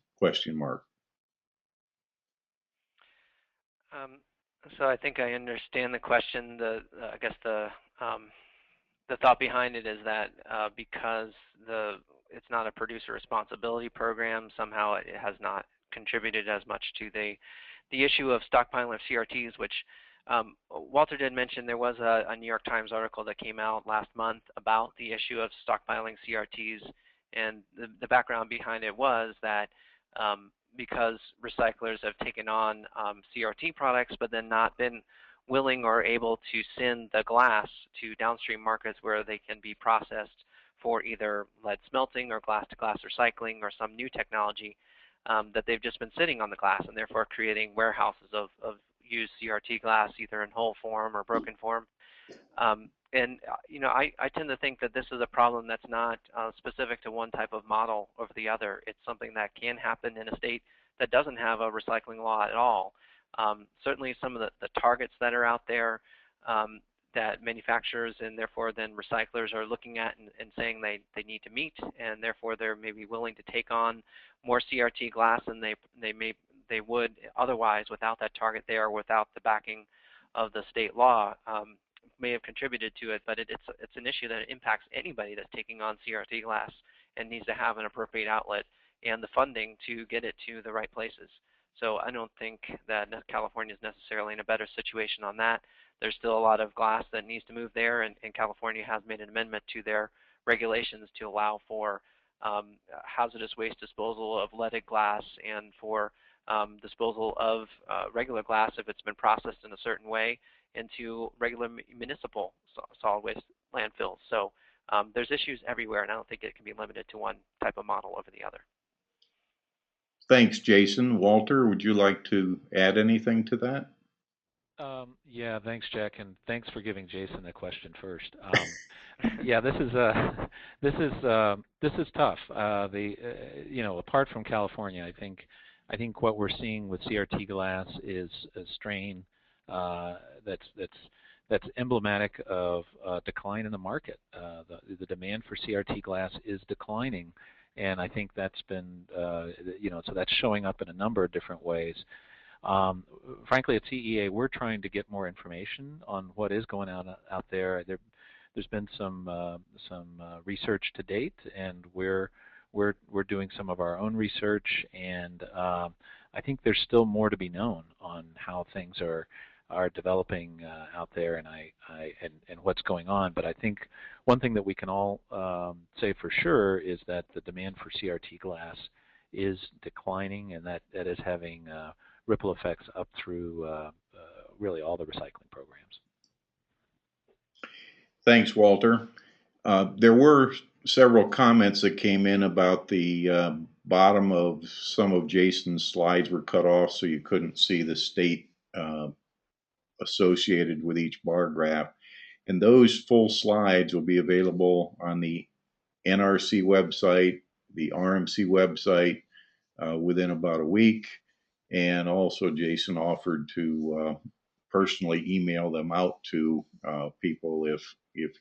So I think I understand the question. I guess the thought behind it is that because it's not a producer responsibility program, somehow it has not contributed as much to the issue of stockpiling of CRTs, which Walter did mention. There was a New York Times article that came out last month about the issue of stockpiling CRTs, and the background behind it was that because recyclers have taken on CRT products but then not been willing or able to send the glass to downstream markets where they can be processed for either lead smelting or glass-to-glass recycling or some new technology, that they've just been sitting on the glass and therefore creating warehouses of used CRT glass, either in whole form or broken form. I tend to think that this is a problem that's not specific to one type of model over the other. It's something that can happen in a state that doesn't have a recycling law at all. Certainly some of the targets that are out there that manufacturers and therefore then recyclers are looking at and saying they need to meet, and therefore they're maybe willing to take on more CRT glass than they would otherwise without that target there, without the backing of the state law. May have contributed to it, but it's an issue that impacts anybody that's taking on CRT glass and needs to have an appropriate outlet and the funding to get it to the right places. So I don't think that California is necessarily in a better situation on that. There's still a lot of glass that needs to move there, and California has made an amendment to their regulations to allow for hazardous waste disposal of leaded glass and for disposal of regular glass if it's been processed in a certain way into regular municipal solid waste landfills. So there's issues everywhere, and I don't think it can be limited to one type of model over the other. Thanks, Jason. Walter, would you like to add anything to that? Yeah, thanks, Jack, and thanks for giving Jason the question first. Yeah, this is tough. Apart from California, I think what we're seeing with CRT glass is a strain that's emblematic of a decline in the market. The demand for CRT glass is declining, and I think that's been, so that's showing up in a number of different ways. Frankly, at CEA, we're trying to get more information on what is going on out there. There's been some research to date, and we're doing some of our own research, and I think there's still more to be known on how things are developing out there and what's going on. But I think one thing that we can all say for sure is that the demand for CRT glass is declining, and that is having ripple effects up through really all the recycling programs. Thanks, Walter. There were several comments that came in about the bottom of some of Jason's slides were cut off, so you couldn't see the state associated with each bar graph. And those full slides will be available on the NRC website, the RMC website within about a week. And also Jason offered to personally email them out to people if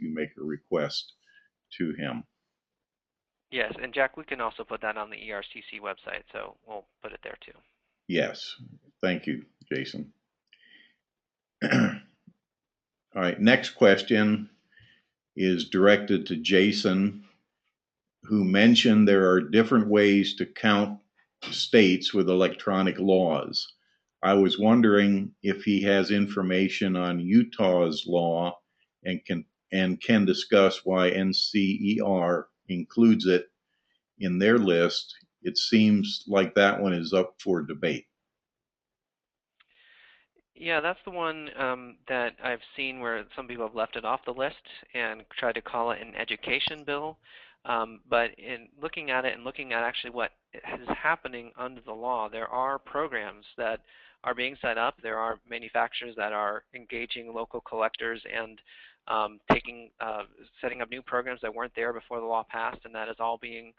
you make a request to him. Yes, and Jack, we can also put that on the ERCC website, so we'll put it there too. Yes. Thank you, Jason. All right, next question is directed to Jason, who mentioned there are different ways to count states with electronic laws. I was wondering if he has information on Utah's law and can discuss why NCER includes it in their list. It seems like that one is up for debate. Yeah, that's the one that I've seen where some people have left it off the list and tried to call it an education bill. But in looking at it and looking at actually what is happening under the law, there are programs that are being set up. There are manufacturers that are engaging local collectors and setting up new programs that weren't there before the law passed, and that is all being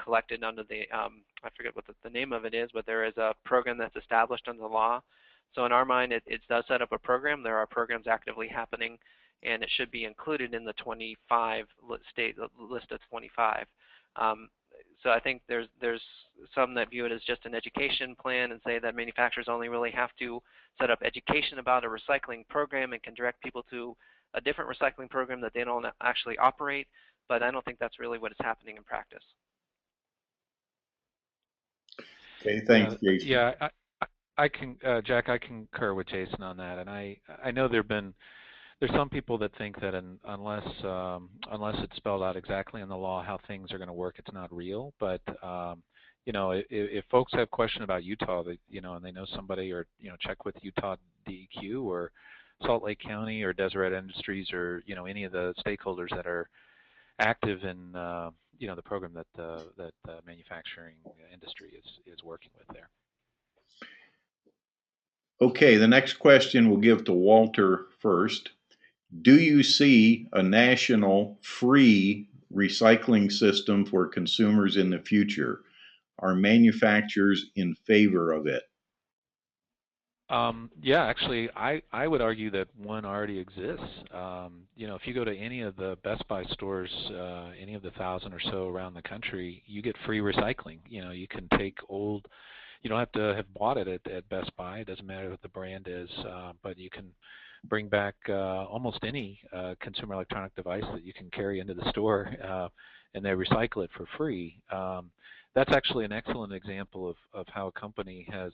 collected under the, I forget what the name of it is, but there is a program that's established under the law. So in our mind, it does set up a program. There are programs actively happening, and it should be included in the 25 state list of 25. So I think there's some that view it as just an education plan and say that manufacturers only really have to set up education about a recycling program and can direct people to a different recycling program that they don't actually operate. But I don't think that's really what is happening in practice. Okay, thanks, Jason. Yeah, I can, Jack, I concur with Jason on that, and I know there's some people that think that unless it's spelled out exactly in the law how things are going to work, it's not real. But you know, if folks have question about Utah, that and they know somebody, or check with Utah DEQ or Salt Lake County or Deseret Industries or any of the stakeholders that are active in the program that the manufacturing industry is working with there. Okay, the next question we'll give to Walter first. Do you see a national free recycling system for consumers in the future? Are manufacturers in favor of it? Yeah, actually, I would argue that one already exists. If you go to any of the Best Buy stores, any of the 1,000 or so around the country, you get free recycling. You can take old. You don't have to have bought it at Best Buy. It doesn't matter what the brand is, but you can bring back almost any consumer electronic device that you can carry into the store, and they recycle it for free. That's actually an excellent example of how a company has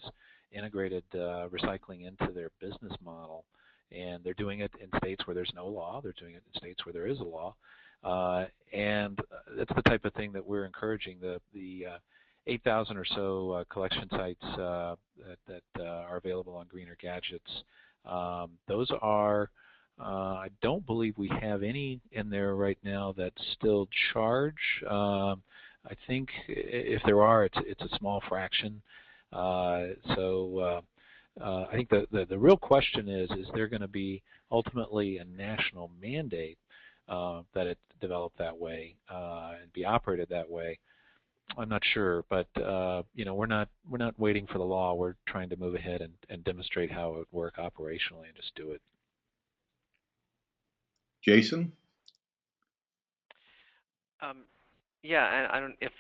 integrated recycling into their business model, and they're doing it in states where there's no law. They're doing it in states where there is a law, and that's the type of thing that we're encouraging. The 8,000 or so collection sites that are available on Greener Gadgets. Those are, I don't believe we have any in there right now that still charge. I think if there are, it's a small fraction. So I think the real question is there going to be ultimately a national mandate that it develop that way and be operated that way? I'm not sure, but we're not waiting for the law. We're trying to move ahead and demonstrate how it would work operationally and just do it. Jason? Yeah, I don't. If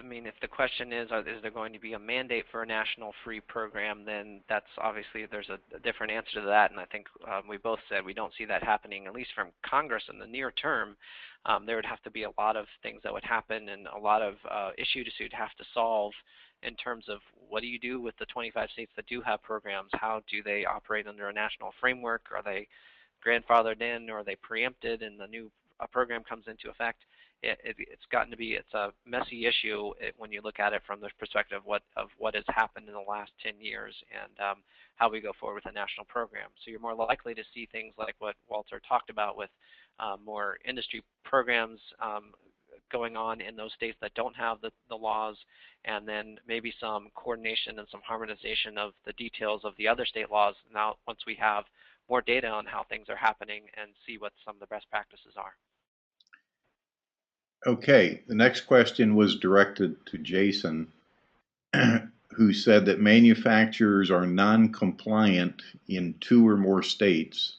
the question is there going to be a mandate for a national free program, then that's obviously there's a different answer to that. And I think we both said we don't see that happening, at least from Congress in the near term. There would have to be a lot of things that would happen, and a lot of issues you'd have to solve in terms of what do you do with the 25 states that do have programs? How do they operate under a national framework? Are they grandfathered in, or are they preempted, and the new program comes into effect? It's gotten to be a messy issue when you look at it from the perspective of what has happened in the last 10 years and how we go forward with a national program. So you're more likely to see things like what Walter talked about with more industry programs going on in those states that don't have the laws, and then maybe some coordination and some harmonization of the details of the other state laws now once we have more data on how things are happening and see what some of the best practices are. Okay, the next question was directed to Jason, who said that manufacturers are non-compliant in 2 or more states,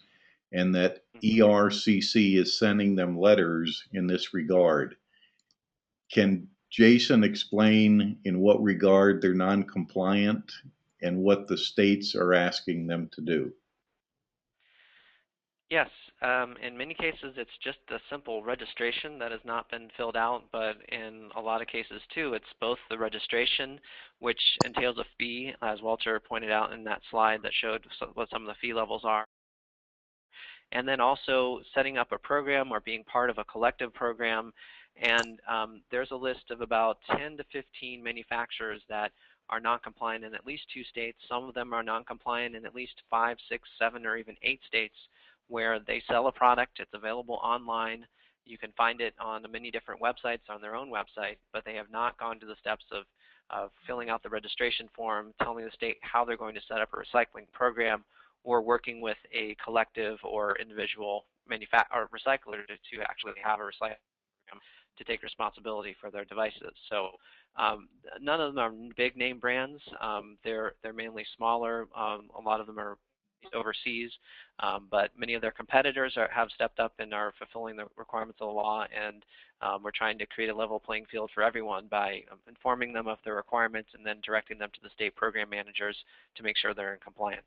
and that ERCC is sending them letters in this regard. Can Jason explain in what regard they're non-compliant and what the states are asking them to do? Yes, in many cases it's just a simple registration that has not been filled out, but in a lot of cases too, it's both the registration, which entails a fee, as Walter pointed out in that slide that showed what some of the fee levels are, and then also setting up a program or being part of a collective program. And there's a list of about 10 to 15 manufacturers that are non-compliant in at least 2 states. Some of them are non-compliant in at least 5, 6, 7, or even 8 states where they sell a product. It's available online. You can find it on many different websites on their own website, but they have not gone to the steps of filling out the registration form, telling the state how they're going to set up a recycling program, or working with a collective or individual or recycler to actually have a recycling program to take responsibility for their devices. So none of them are big name brands. They're mainly smaller. A lot of them are overseas, but many of their competitors have stepped up and are fulfilling the requirements of the law, and we're trying to create a level playing field for everyone by informing them of their requirements and then directing them to the state program managers to make sure they're in compliance.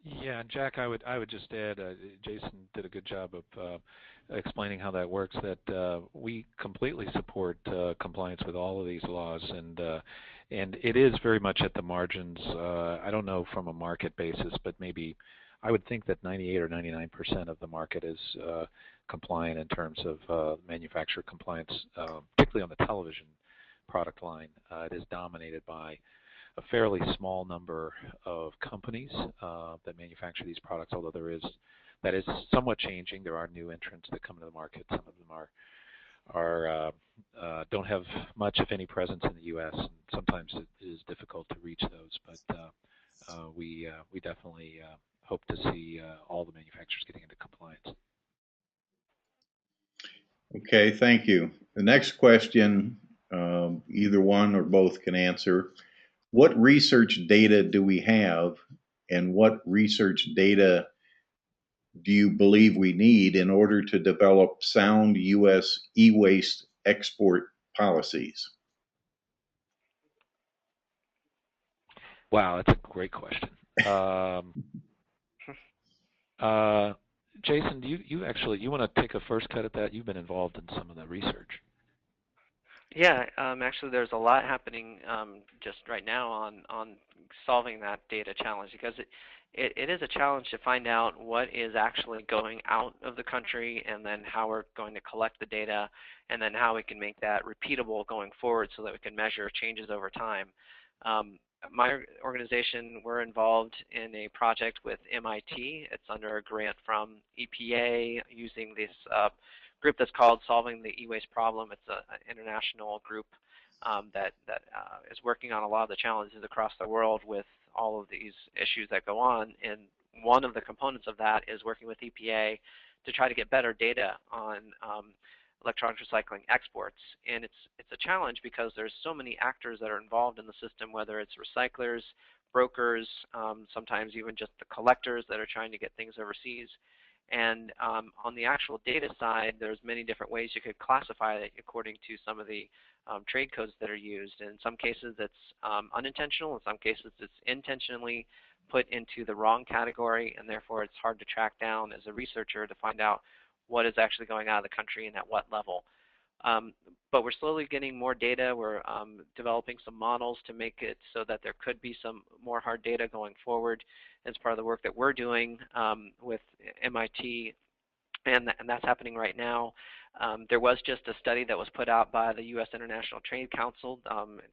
Yeah, and Jack, I would just add, Jason did a good job of explaining how that works. That we completely support compliance with all of these laws, and it is very much at the margins. I don't know from a market basis, but maybe I would think that 98 or 99% of the market is compliant in terms of manufacturer compliance, particularly on the television product line. It is dominated by a fairly small number of companies that manufacture these products, although that is somewhat changing. There are new entrants that come to the market. Some of them don't have much, if any, presence in the U.S., and sometimes it is difficult to reach those. But we definitely hope to see all the manufacturers getting into compliance. Okay, thank you. The next question, either one or both can answer. What research data do we have, and what research data do you believe we need in order to develop sound U.S. e-waste export policies? Wow, that's a great question. Jason, do you want to take a first cut at that? You've been involved in some of the research. Yeah, actually there's a lot happening just right now on solving that data challenge, because it is a challenge to find out what is actually going out of the country, and then how we're going to collect the data, and then how we can make that repeatable going forward so that we can measure changes over time. My organization, we're involved in a project with MIT. It's under a grant from EPA using this group that's called Solving the E-Waste Problem. It's an international group that is working on a lot of the challenges across the world with all of these issues that go on. And one of the components of that is working with EPA to try to get better data on electronic recycling exports. And it's a challenge because there's so many actors that are involved in the system, whether it's recyclers, brokers, sometimes even just the collectors that are trying to get things overseas. And on the actual data side, there's many different ways you could classify it according to some of the trade codes that are used. In some cases it's unintentional, in some cases it's intentionally put into the wrong category, and therefore it's hard to track down as a researcher to find out what is actually going out of the country and at what level. But we're slowly getting more data. We're developing some models to make it so that there could be some more hard data going forward as part of the work that we're doing with MIT, and that's happening right now. There was just a study that was put out by the U.S. International Trade Council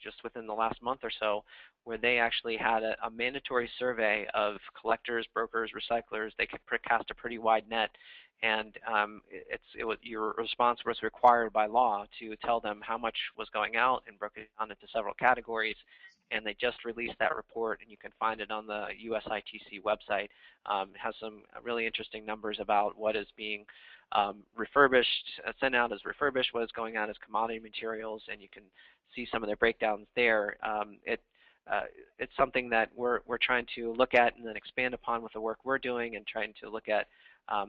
just within the last month or so, where they actually had a mandatory survey of collectors, brokers, recyclers. They could cast a pretty wide net, and your response was required by law to tell them how much was going out and broke it down into several categories. And they just released that report, and you can find it on the USITC website. It has some really interesting numbers about what is being refurbished, sent out as refurbished, what is going out as commodity materials, and you can see some of their breakdowns there. it's something that we're trying to look at and then expand upon with the work we're doing, and trying to look at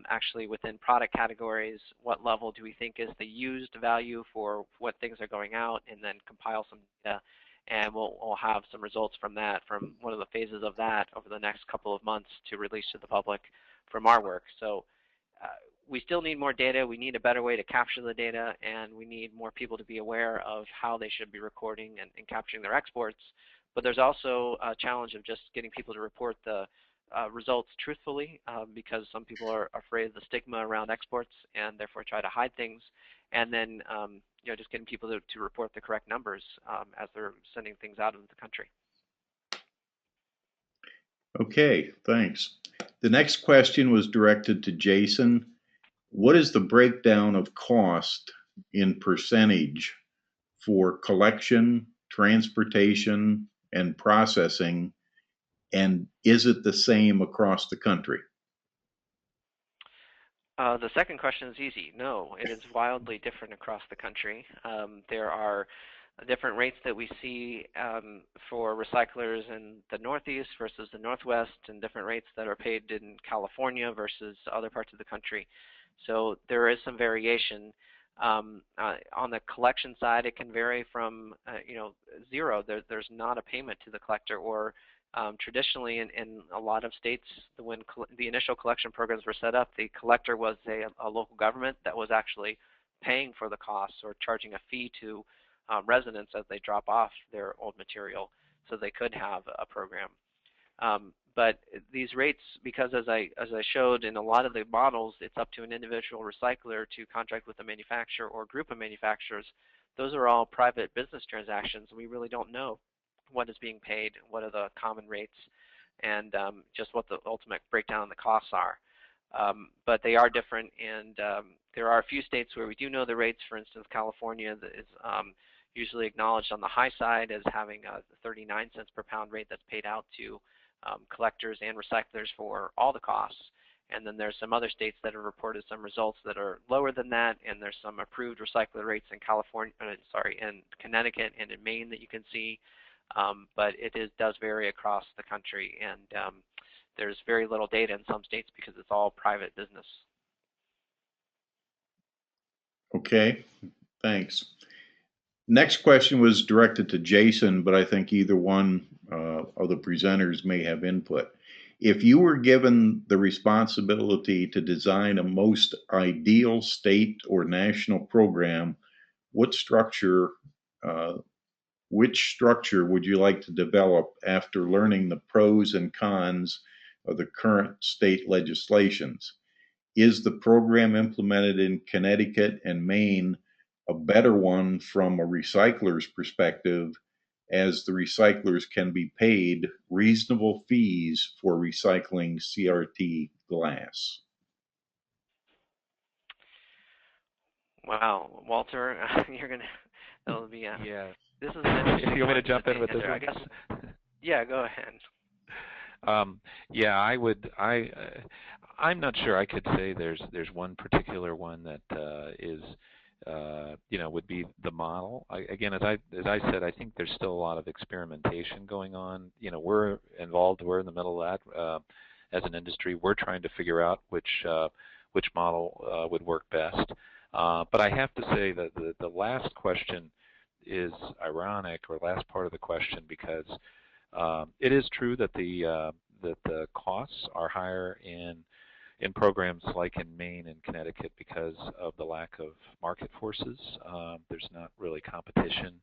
actually within product categories, what level do we think is the used value for what things are going out, and then compile some data. And we'll have some results from that, from one of the phases of that, over the next couple of months to release to the public from our work. So we still need more data. We need a better way to capture the data, and we need more people to be aware of how they should be recording and capturing their exports. But there's also a challenge of just getting people to report the results truthfully, because some people are afraid of the stigma around exports and therefore try to hide things. And then just getting people to report the correct numbers as they're sending things out of the country. Okay, thanks. The next question was directed to Jason. What is the breakdown of cost in percentage for collection, transportation, and processing, and is it the same across the country? The second question is easy. No, it is wildly different across the country. There are different rates that we see for recyclers in the Northeast versus the Northwest, and different rates that are paid in California versus other parts of the country. So there is some variation. On the collection side, it can vary from zero. There's not a payment to the collector, or traditionally in a lot of states, when the initial collection programs were set up, the collector was a local government that was actually paying for the costs or charging a fee to residents as they drop off their old material, so they could have a program. But these rates, because as I showed in a lot of the models, it's up to an individual recycler to contract with a manufacturer or group of manufacturers. Those are all private business transactions. We really don't know what is being paid, what are the common rates, and just what the ultimate breakdown of the costs are. But they are different, and there are a few states where we do know the rates. For instance, California is usually acknowledged on the high side as having a 39 cents per pound rate that's paid out to collectors and recyclers for all the costs. And then there's some other states that have reported some results that are lower than that, and there's some approved recycler rates in in Connecticut and in Maine that you can see. But it does vary across the country, and there's very little data in some states because it's all private business. Okay, thanks. Next question was directed to Jason, but I think either one of the presenters may have input. If you were given the responsibility to design a most ideal state or national program, which structure would you like to develop after learning the pros and cons of the current state legislations? Is the program implemented in Connecticut and Maine a better one from a recycler's perspective, as the recyclers can be paid reasonable fees for recycling CRT glass? Wow, Walter, that'll be yeah. This is an interesting You want me to jump in with answer, this I guess. Yeah, go ahead. Yeah, I'm not sure I could say there's one particular one that is would be the model. Again, as I said, I think there's still a lot of experimentation going on. We're involved. We're in the middle of that as an industry. We're trying to figure out which model would work best. But I have to say that the last question is ironic, or last part of the question, because it is true that the costs are higher in programs like in Maine and Connecticut because of the lack of market forces. There's not really competition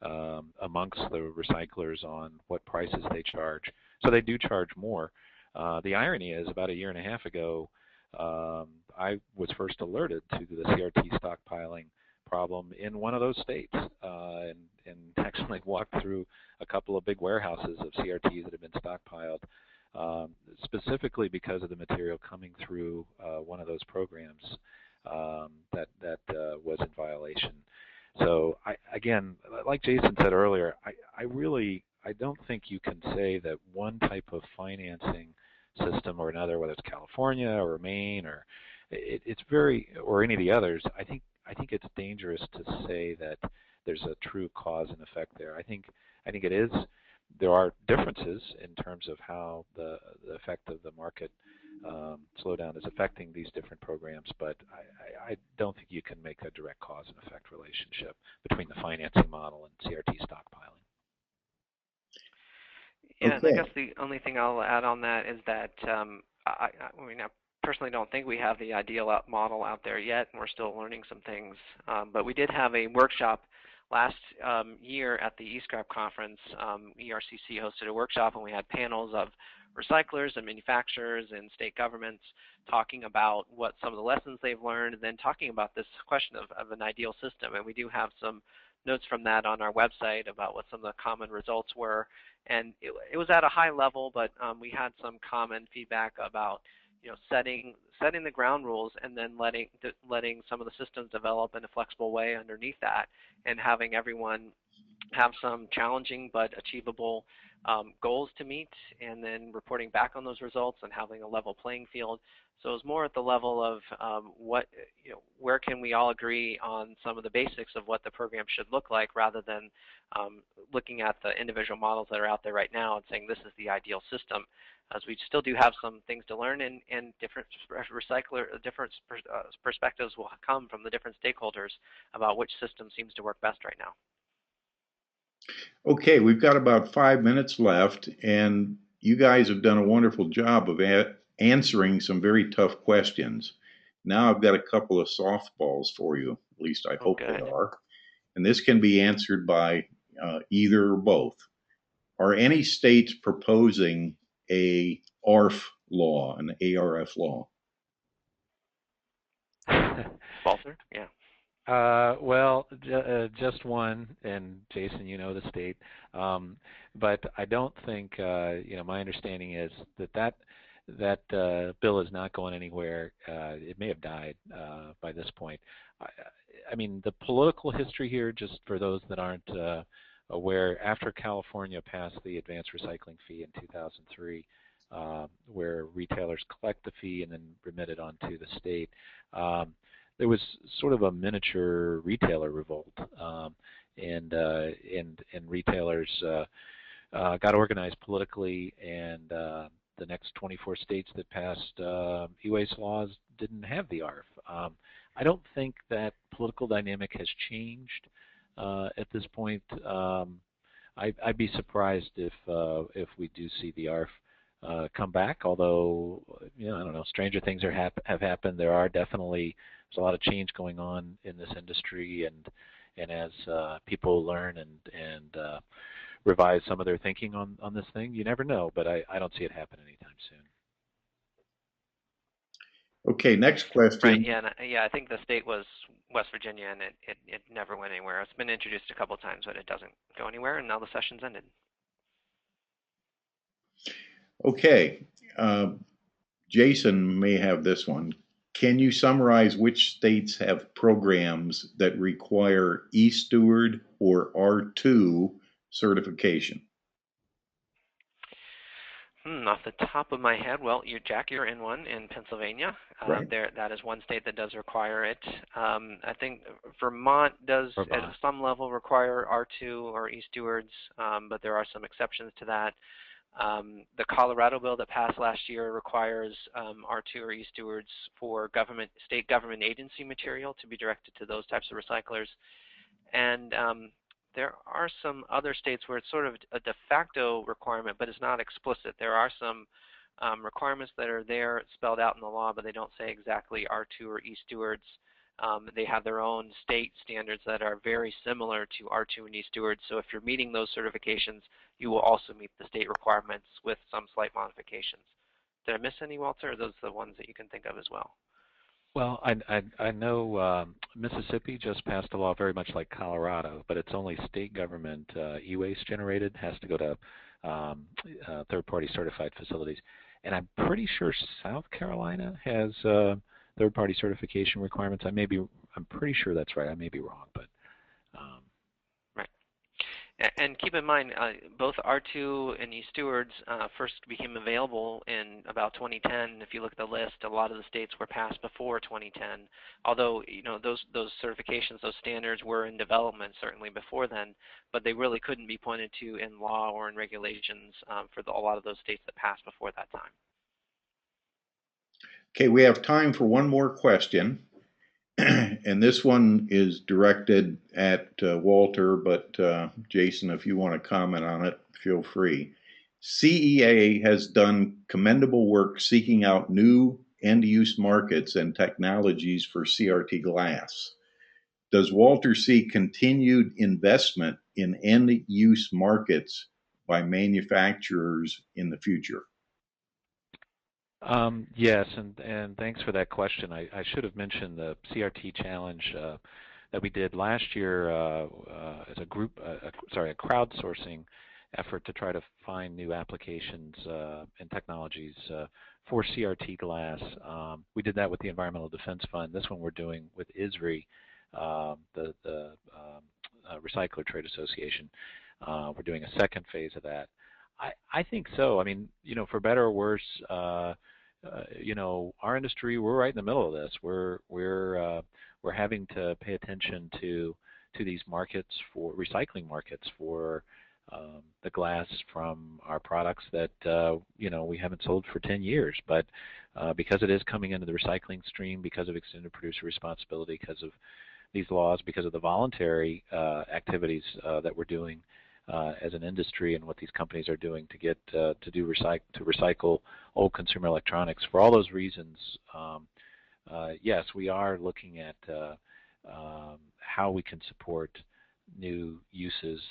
amongst the recyclers on what prices they charge. So they do charge more. The irony is, about a year and a half ago, I was first alerted to the CRT stockpiling problem in one of those states, and actually walked through a couple of big warehouses of CRTs that had been stockpiled, specifically because of the material coming through one of those programs that was in violation. So again, like Jason said earlier, I don't think you can say that one type of financing system or another, whether it's California or Maine or or any of the others. I think it's dangerous to say that there's a true cause and effect there. I think it is there are differences in terms of how the effect of the market slowdown is affecting these different programs, but I don't think you can make a direct cause and effect relationship between the financing model and CRT stockpiling. Yeah, and I guess Okay. the only thing I'll add on that is that I mean, I personally don't think we have the ideal model out there yet, and we're still learning some things. But we did have a workshop last year at the eScrap conference. ERCC hosted a workshop, and we had panels of recyclers and manufacturers and state governments talking about what some of the lessons they've learned, and then talking about this question of an ideal system. And we do have some notes from that on our website about what some of the common results were. And it was at a high level, but we had some common feedback about, setting the ground rules and then letting some of the systems develop in a flexible way underneath that, and having everyone have some challenging but achievable goals to meet, and then reporting back on those results and having a level playing field. So it was more at the level of where can we all agree on some of the basics of what the program should look like, rather than looking at the individual models that are out there right now and saying this is the ideal system, as we still do have some things to learn, and different perspectives will come from the different stakeholders about which system seems to work best right now. Okay, we've got about 5 minutes left, and you guys have done a wonderful job of answering some very tough questions. Now I've got a couple of softballs for you, at least I hope they are. And this can be answered by either or both. Are any states proposing a ARF law, an ARF law? Walter? Yeah. Well, just one, and Jason, you know the state, but I don't think, my understanding is that bill is not going anywhere. It may have died by this point. I mean, the political history here, just for those that aren't aware, after California passed the advanced recycling fee in 2003, where retailers collect the fee and then remit it onto the state, there was sort of a miniature retailer revolt, and retailers got organized politically, and the next 24 states that passed e-waste laws didn't have the ARF. I don't think that political dynamic has changed at this point. I'd be surprised if we do see the ARF come back, although, I don't know, stranger things have happened. There's a lot of change going on in this industry, and as people learn and revise some of their thinking on this thing, you never know, but I don't see it happen anytime soon. Okay, next question. Right, yeah, I think the state was West Virginia, and it never went anywhere. It's been introduced a couple of times, but it doesn't go anywhere, and now the session's ended. Okay, Jason may have this one. Can you summarize which states have programs that require e-Steward or R2 certification? Off the top of my head, well, Jack, you're in one in Pennsylvania. Right. That is one state that does require it. I think Vermont does at some level require R2 or e-Stewards, but there are some exceptions to that. The Colorado bill that passed last year requires R2 or e-Stewards for state government agency material to be directed to those types of recyclers. And there are some other states where it's sort of a de facto requirement, but it's not explicit. There are some requirements that are there spelled out in the law, but they don't say exactly R2 or e-Stewards. They have their own state standards that are very similar to R2 and e-Stewards. So if you're meeting those certifications, you will also meet the state requirements with some slight modifications. Did I miss any, Walter? Or are those the ones that you can think of as well? Well, I know Mississippi just passed a law very much like Colorado, but it's only state government e-waste generated, has to go to third-party certified facilities. And I'm pretty sure South Carolina has third-party certification requirements. I'm pretty sure that's right. I may be wrong, but right. And keep in mind, both R2 and e-Stewards first became available in about 2010. If you look at the list, a lot of the states were passed before 2010. Although those certifications, those standards were in development certainly before then, but they really couldn't be pointed to in law or in regulations for a lot of those states that passed before that time. Okay, we have time for one more question. And this one is directed at Walter, but Jason, if you want to comment on it, feel free. CEA has done commendable work seeking out new end-use markets and technologies for CRT glass. Does Walter see continued investment in end-use markets by manufacturers in the future? Yes, and thanks for that question. I should have mentioned the CRT challenge that we did last year as a group, a crowdsourcing effort to try to find new applications and technologies for CRT glass. We did that with the Environmental Defense Fund. This one we're doing with ISRI, the Recycler Trade Association. We're doing a second phase of that. I think so. I mean, for better or worse, our industry, we're right in the middle of this. We're having to pay attention to these markets, for recycling markets, for the glass from our products that we haven't sold for 10 years, but because it is coming into the recycling stream, because of extended producer responsibility, because of these laws, because of the voluntary activities that we're doing as an industry, and what these companies are doing to get to recycle old consumer electronics. For all those reasons, yes, we are looking at how we can support new uses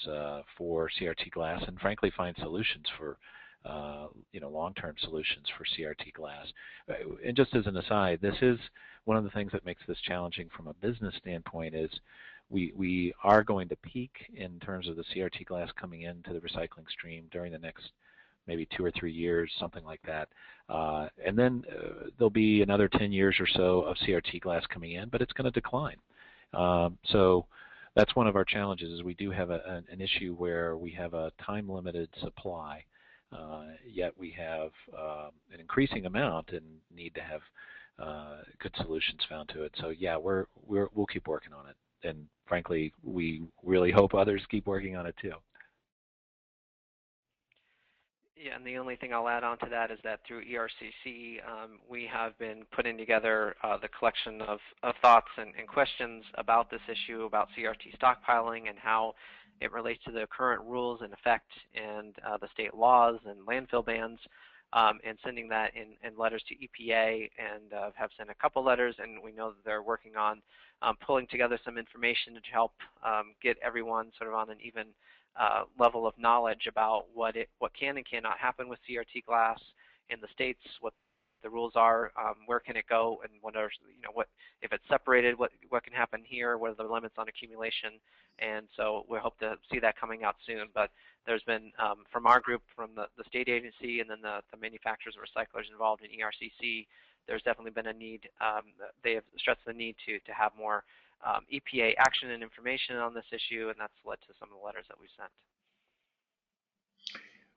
for CRT glass, and frankly find solutions for long-term solutions for CRT glass. And just as an aside, this is one of the things that makes this challenging from a business standpoint is we are going to peak in terms of the CRT glass coming into the recycling stream during the next maybe 2 or 3 years, something like that. And then there'll be another 10 years or so of CRT glass coming in, but it's going to decline. So that's one of our challenges, is we do have an issue where we have a time-limited supply, yet we have an increasing amount and need to have good solutions found to it. So yeah, we'll keep working on it. And frankly, we really hope others keep working on it too. Yeah, and the only thing I'll add on to that is that through ERCC, we have been putting together the collection of thoughts and questions about this issue, about CRT stockpiling and how it relates to the current rules in effect and the state laws and landfill bans, and sending that in letters to EPA, and have sent a couple letters, and we know that they're working on pulling together some information to help get everyone sort of on an even level of knowledge about what can and cannot happen with CRT glass in the states, what the rules are, where can it go, and what if it's separated, what can happen here, what are the limits on accumulation. And so we hope to see that coming out soon. But there's been, from our group, from the state agency, and then the manufacturers and recyclers involved in ERCC, there's definitely been a need. They have stressed the need to have more EPA action and information on this issue, and that's led to some of the letters that we've sent.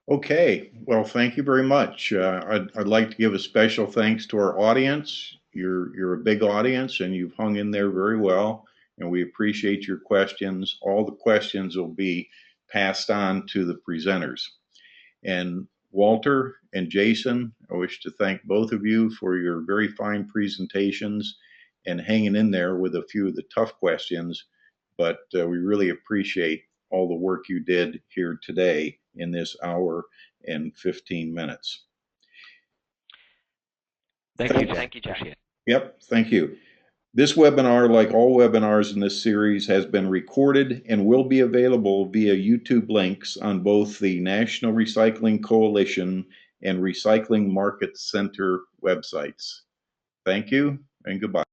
Okay, well, thank you very much. I'd like to give a special thanks to our audience. You're a big audience, and you've hung in there very well, and we appreciate your questions. All the questions will be passed on to the presenters. And Walter and Jason, I wish to thank both of you for your very fine presentations and hanging in there with a few of the tough questions, but we really appreciate all the work you did here today in this hour and 15 minutes. Thank you, Jack. Thank you, Jack. Yep, thank you. This webinar, like all webinars in this series, has been recorded and will be available via YouTube links on both the National Recycling Coalition and Recycling Market Center websites. Thank you and goodbye.